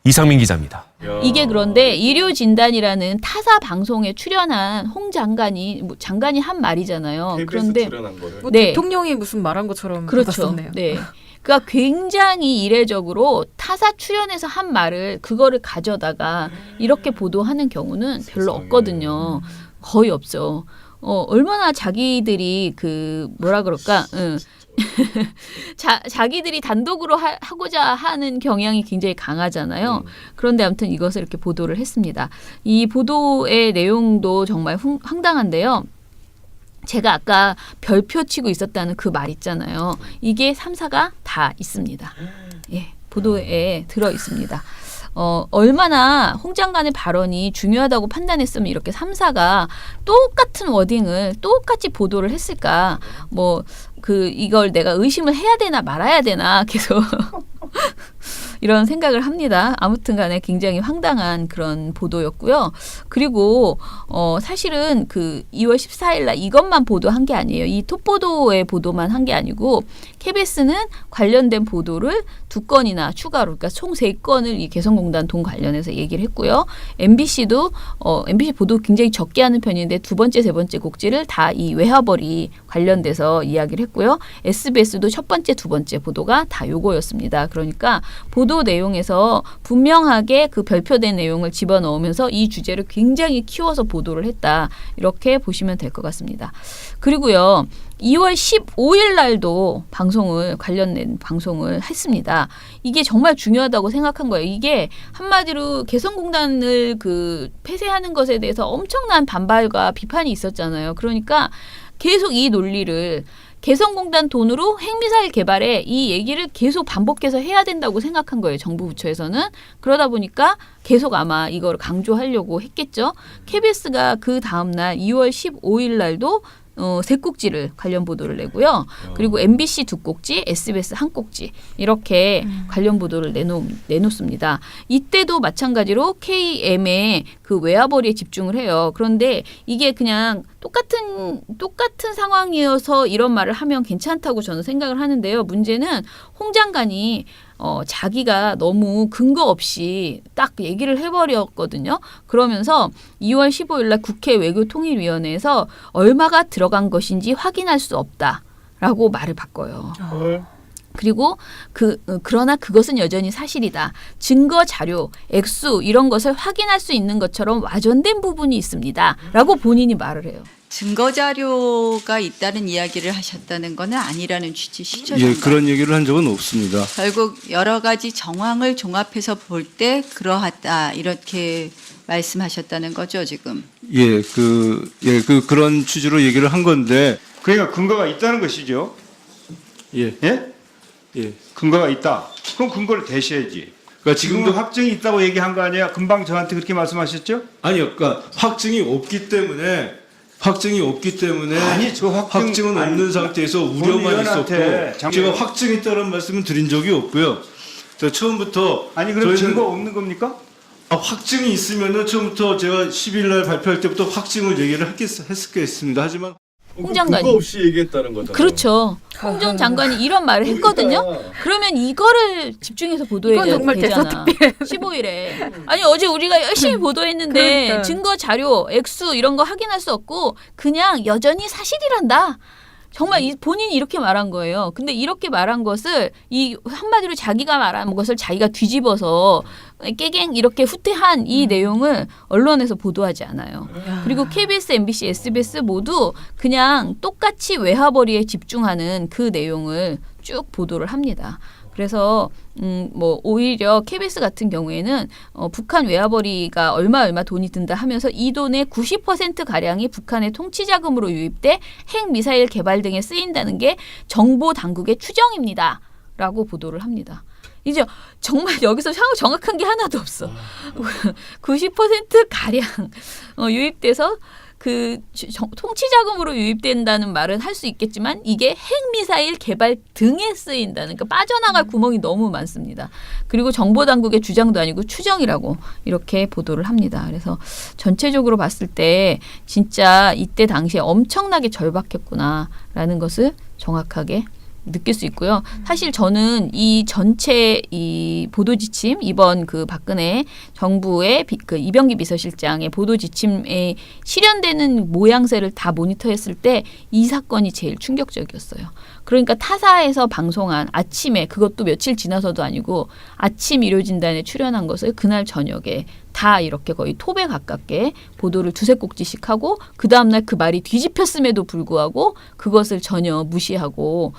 이상민 기자입니다. 이게 그런데 일요진단이라는 타사 방송에 출연한 홍 장관이 장관이 한 말이잖아요. 그런데 뭐 대통령이 무슨 말한 것처럼 그렇죠. 받았었네요. 네. 그러니까 굉장히 이례적으로 타사 출연해서 한 말을 그거를 가져다가 이렇게 보도하는 경우는 별로 없거든요. 거의 없죠. 얼마나 자기들이 그 뭐라 그럴까? 자기들이 단독으로 하고자 하는 경향이 굉장히 강하잖아요. 그런데 아무튼 이것을 이렇게 보도를 했습니다. 이 보도의 내용도 정말 황당한데요. 제가 아까 별표 치고 있었다는 그 말 있잖아요. 이게 3사가 다 있습니다. 예, 보도에 들어 있습니다. 얼마나 홍 장관의 발언이 중요하다고 판단했으면 이렇게 3사가 똑같은 워딩을 똑같이 보도를 했을까? 이걸 내가 의심을 해야 되나 말아야 되나 계속 이런 생각을 합니다. 아무튼 간에 굉장히 황당한 그런 보도였고요. 그리고 사실은 그 2월 14일 날 이것만 보도한 게 아니에요. 이 톱보도의 보도만 한 게 아니고 KBS는 관련된 보도를 2건이나 추가로 그러니까 총 3건을 이 개성공단 돈 관련해서 얘기를 했고요. MBC도 MBC 보도 굉장히 적게 하는 편인데 2번째, 3번째 곡지를 다 이 외화벌이 관련돼서 이야기를 했고요. SBS도 1번째, 2번째 보도가 다 요거였습니다. 그러니까 보도 내용에서 분명하게 그 별표된 내용을 집어넣으면서 이 주제를 굉장히 키워서 보도를 했다. 이렇게 보시면 될 것 같습니다. 그리고요. 2월 15일 날도 관련된 방송을 했습니다. 이게 정말 중요하다고 생각한 거예요. 이게 한마디로 개성공단을 폐쇄하는 것에 대해서 엄청난 반발과 비판이 있었잖아요. 그러니까 계속 이 논리를 개성공단 돈으로 핵미사일 개발에 이 얘기를 계속 반복해서 해야 된다고 생각한 거예요. 정부 부처에서는. 그러다 보니까 계속 아마 이걸 강조하려고 했겠죠. KBS가 그 다음날 2월 15일 날도 3꼭지를 관련 보도를 내고요. 그리고 MBC 2꼭지, SBS 1꼭지 이렇게 관련 보도를 내놓습니다. 이때도 마찬가지로 KM의 그 외화벌이에 집중을 해요. 그런데 이게 그냥 똑같은 상황이어서 이런 말을 하면 괜찮다고 저는 생각을 하는데요. 문제는 홍 장관이 자기가 너무 근거 없이 딱 얘기를 해버렸거든요. 그러면서 2월 15일 날 국회 외교통일위원회에서 얼마가 들어간 것인지 확인할 수 없다라고 말을 바꿔요. 그리고 그러나 그것은 여전히 사실이다. 증거 자료, 액수 이런 것을 확인할 수 있는 것처럼 와전된 부분이 있습니다. 라고 본인이 말을 해요. 증거 자료가 있다는 이야기를 하셨다는 것은 아니라는 취지시죠? 예, 그런 얘기를 한 적은 없습니다. 결국 여러 가지 정황을 종합해서 볼 때 그러하다 이렇게 말씀하셨다는 거죠, 지금? 그런 취지로 얘기를 한 건데. 그러니까 근거가 있다는 것이죠? 예. 근거가 있다. 그럼 근거를 대셔야지. 그러니까 지금도 확증이 있다고 얘기한 거 아니야? 금방 저한테 그렇게 말씀하셨죠? 아니요. 그러니까 확증이 없기 때문에 아니, 저 확증은 없는 상태에서 우려만 있었고 제가 확증이 있다는 말씀은 드린 적이 없고요. 처음부터 아니 그럼 증거 없는 겁니까? 확증이 있으면은 처음부터 제가 10일 날 발표할 때부터 확증을 얘기를 했겠습니다. 하지만 홍 장관이 근거 없이 얘기했다는 거잖아요. 그렇죠. 홍 전 장관이 이런 말을 했거든요. 그러면 이거를 집중해서 보도해야 되잖아. 15일에. 아니 어제 우리가 열심히 보도했는데 그러니까. 증거 자료, 액수 이런 거 확인할 수 없고 그냥 여전히 사실이란다. 정말 본인이 이렇게 말한 거예요. 근데 이렇게 말한 것을 한마디로 자기가 말한 것을 자기가 뒤집어서 깨갱 이렇게 후퇴한 이 내용을 언론에서 보도하지 않아요. 그리고 KBS, MBC, SBS 모두 그냥 똑같이 외화벌이에 집중하는 그 내용을 쭉 보도를 합니다. 그래서 오히려 KBS 같은 경우에는 북한 외화벌이가 얼마 돈이 든다 하면서 이 돈의 90% 가량이 북한의 통치 자금으로 유입돼 핵 미사일 개발 등에 쓰인다는 게 정보 당국의 추정입니다라고 보도를 합니다. 이제 정말 여기서 정확한 게 하나도 없어. 90% 가량 유입돼서 그 통치 자금으로 유입된다는 말은 할 수 있겠지만 이게 핵미사일 개발 등에 쓰인다는, 그러니까 빠져나갈 구멍이 너무 많습니다. 그리고 정보당국의 주장도 아니고 추정이라고 이렇게 보도를 합니다. 그래서 전체적으로 봤을 때 진짜 이때 당시에 엄청나게 절박했구나라는 것을 정확하게 느낄 수 있고요. 사실 저는 이 전체 이 보도 지침, 이번 그 박근혜 정부의 그 이병기 비서실장의 보도 지침에 실현되는 모양새를 다 모니터했을 때 이 사건이 제일 충격적이었어요. 그러니까 타사에서 방송한 아침에, 그것도 며칠 지나서도 아니고 아침 의료진단에 출연한 것을 그날 저녁에 다 이렇게 거의 톱에 가깝게 보도를 두세 꼭지씩 하고, 그 다음날 그 말이 뒤집혔음에도 불구하고 그것을 전혀 무시하고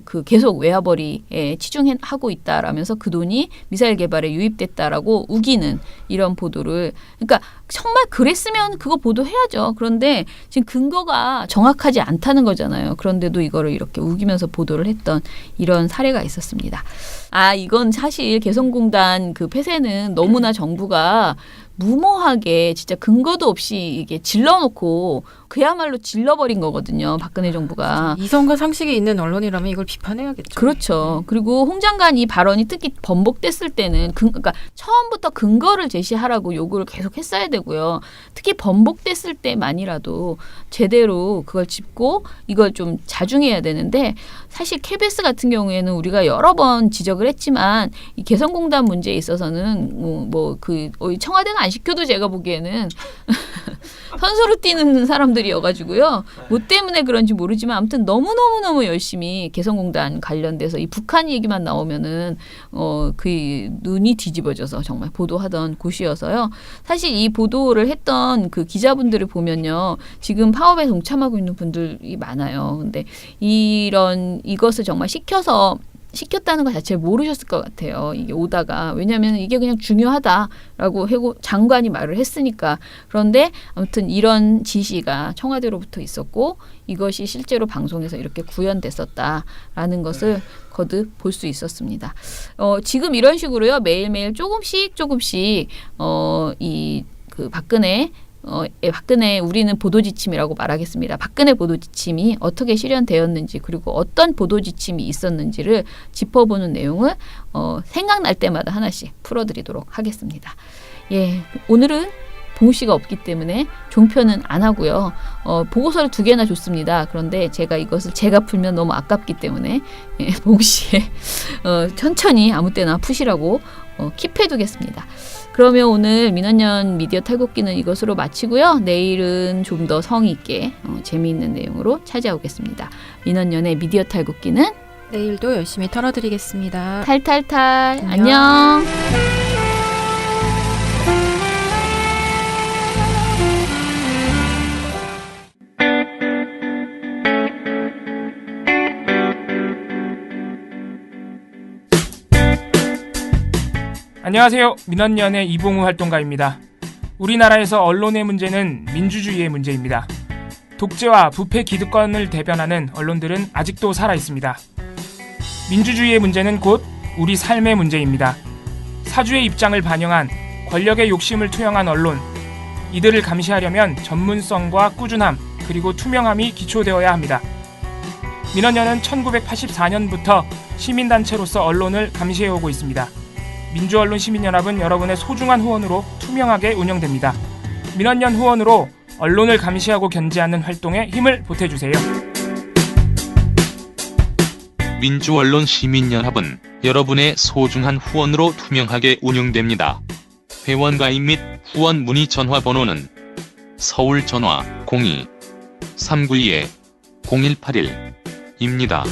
그 계속 외화벌이에 치중하고 있다라면서 그 돈이 미사일 개발에 유입됐다라고 우기는 이런 보도를, 그러니까 정말 그랬으면 그거 보도해야죠. 그런데 지금 근거가 정확하지 않다는 거잖아요. 그런데도 이거를 이렇게 우기면서 보도를 했던 이런 사례가 있었습니다. 이건 사실 개성공단 그 폐쇄는 너무나 정부가 무모하게 진짜 근거도 없이 이게 질러놓고 그야말로 질러버린 거거든요. 박근혜 정부가. 이성과 상식이 있는 언론이라면 이걸 비판해야겠죠. 그렇죠. 그리고 홍 장관 이 발언이 특히 번복됐을 때는 그러니까 처음부터 근거를 제시하라고 요구를 계속 했어야 되고요. 특히 번복됐을 때만이라도 제대로 그걸 짚고 이걸 좀 자중해야 되는데, 사실 KBS 같은 경우에는 우리가 여러 번 지적을 했지만 이 개성공단 문제에 있어서는 청와대는 안 시켜도 제가 보기에는 선수로 뛰는 사람들이어가지고요. 뭐 때문에 그런지 모르지만 아무튼 너무너무 열심히 개성공단 관련돼서 이 북한 얘기만 나오면은 그 눈이 뒤집어져서 정말 보도하던 곳이어서요. 사실 이 보도를 했던 그 기자분들을 보면요. 지금 파업에 동참하고 있는 분들이 많아요. 근데 이것을 정말 시켰다는 것 자체를 모르셨을 것 같아요. 이게 오다가. 왜냐하면 이게 그냥 중요하다라고 장관이 말을 했으니까. 그런데 아무튼 이런 지시가 청와대로부터 있었고 이것이 실제로 방송에서 이렇게 구현됐었다라는 것을 거듭 볼 수 있었습니다. 지금 이런 식으로요. 매일매일 조금씩 박근혜 우리는 보도지침이라고 말하겠습니다. 박근혜 보도지침이 어떻게 실현되었는지, 그리고 어떤 보도지침이 있었는지를 짚어보는 내용을 생각날 때마다 하나씩 풀어드리도록 하겠습니다. 예, 오늘은 봉우 씨가 없기 때문에 종편은 안 하고요. 보고서를 2개나 줬습니다. 그런데 이것을 제가 풀면 너무 아깝기 때문에 봉우 씨의 천천히 아무 때나 푸시라고 킵해두겠습니다. 그러면 오늘 민원연 미디어 탈곡기는 이것으로 마치고요. 내일은 좀 더 성의 있게 재미있는 내용으로 찾아오겠습니다. 민원연의 미디어 탈곡기는 내일도 열심히 털어드리겠습니다. 탈탈탈. 안녕. 안녕하세요. 민원연의 이봉우 활동가입니다. 우리나라에서 언론의 문제는 민주주의의 문제입니다. 독재와 부패 기득권을 대변하는 언론들은 아직도 살아있습니다. 민주주의의 문제는 곧 우리 삶의 문제입니다. 사주의 입장을 반영한 권력의 욕심을 투영한 언론, 이들을 감시하려면 전문성과 꾸준함 그리고 투명함이 기초되어야 합니다. 민원연은 1984년부터 시민단체로서 언론을 감시해오고 있습니다. 민주언론 시민연합은 여러분의 소중한 후원으로 투명하게 운영됩니다. 민원연 후원으로 언론을 감시하고 견제하는 활동에 힘을 보태주세요. 민주언론 시민연합은 여러분의 소중한 후원으로 투명하게 운영됩니다. 회원 가입 및 후원 문의 전화번호는 서울 전화 02-392-0181입니다.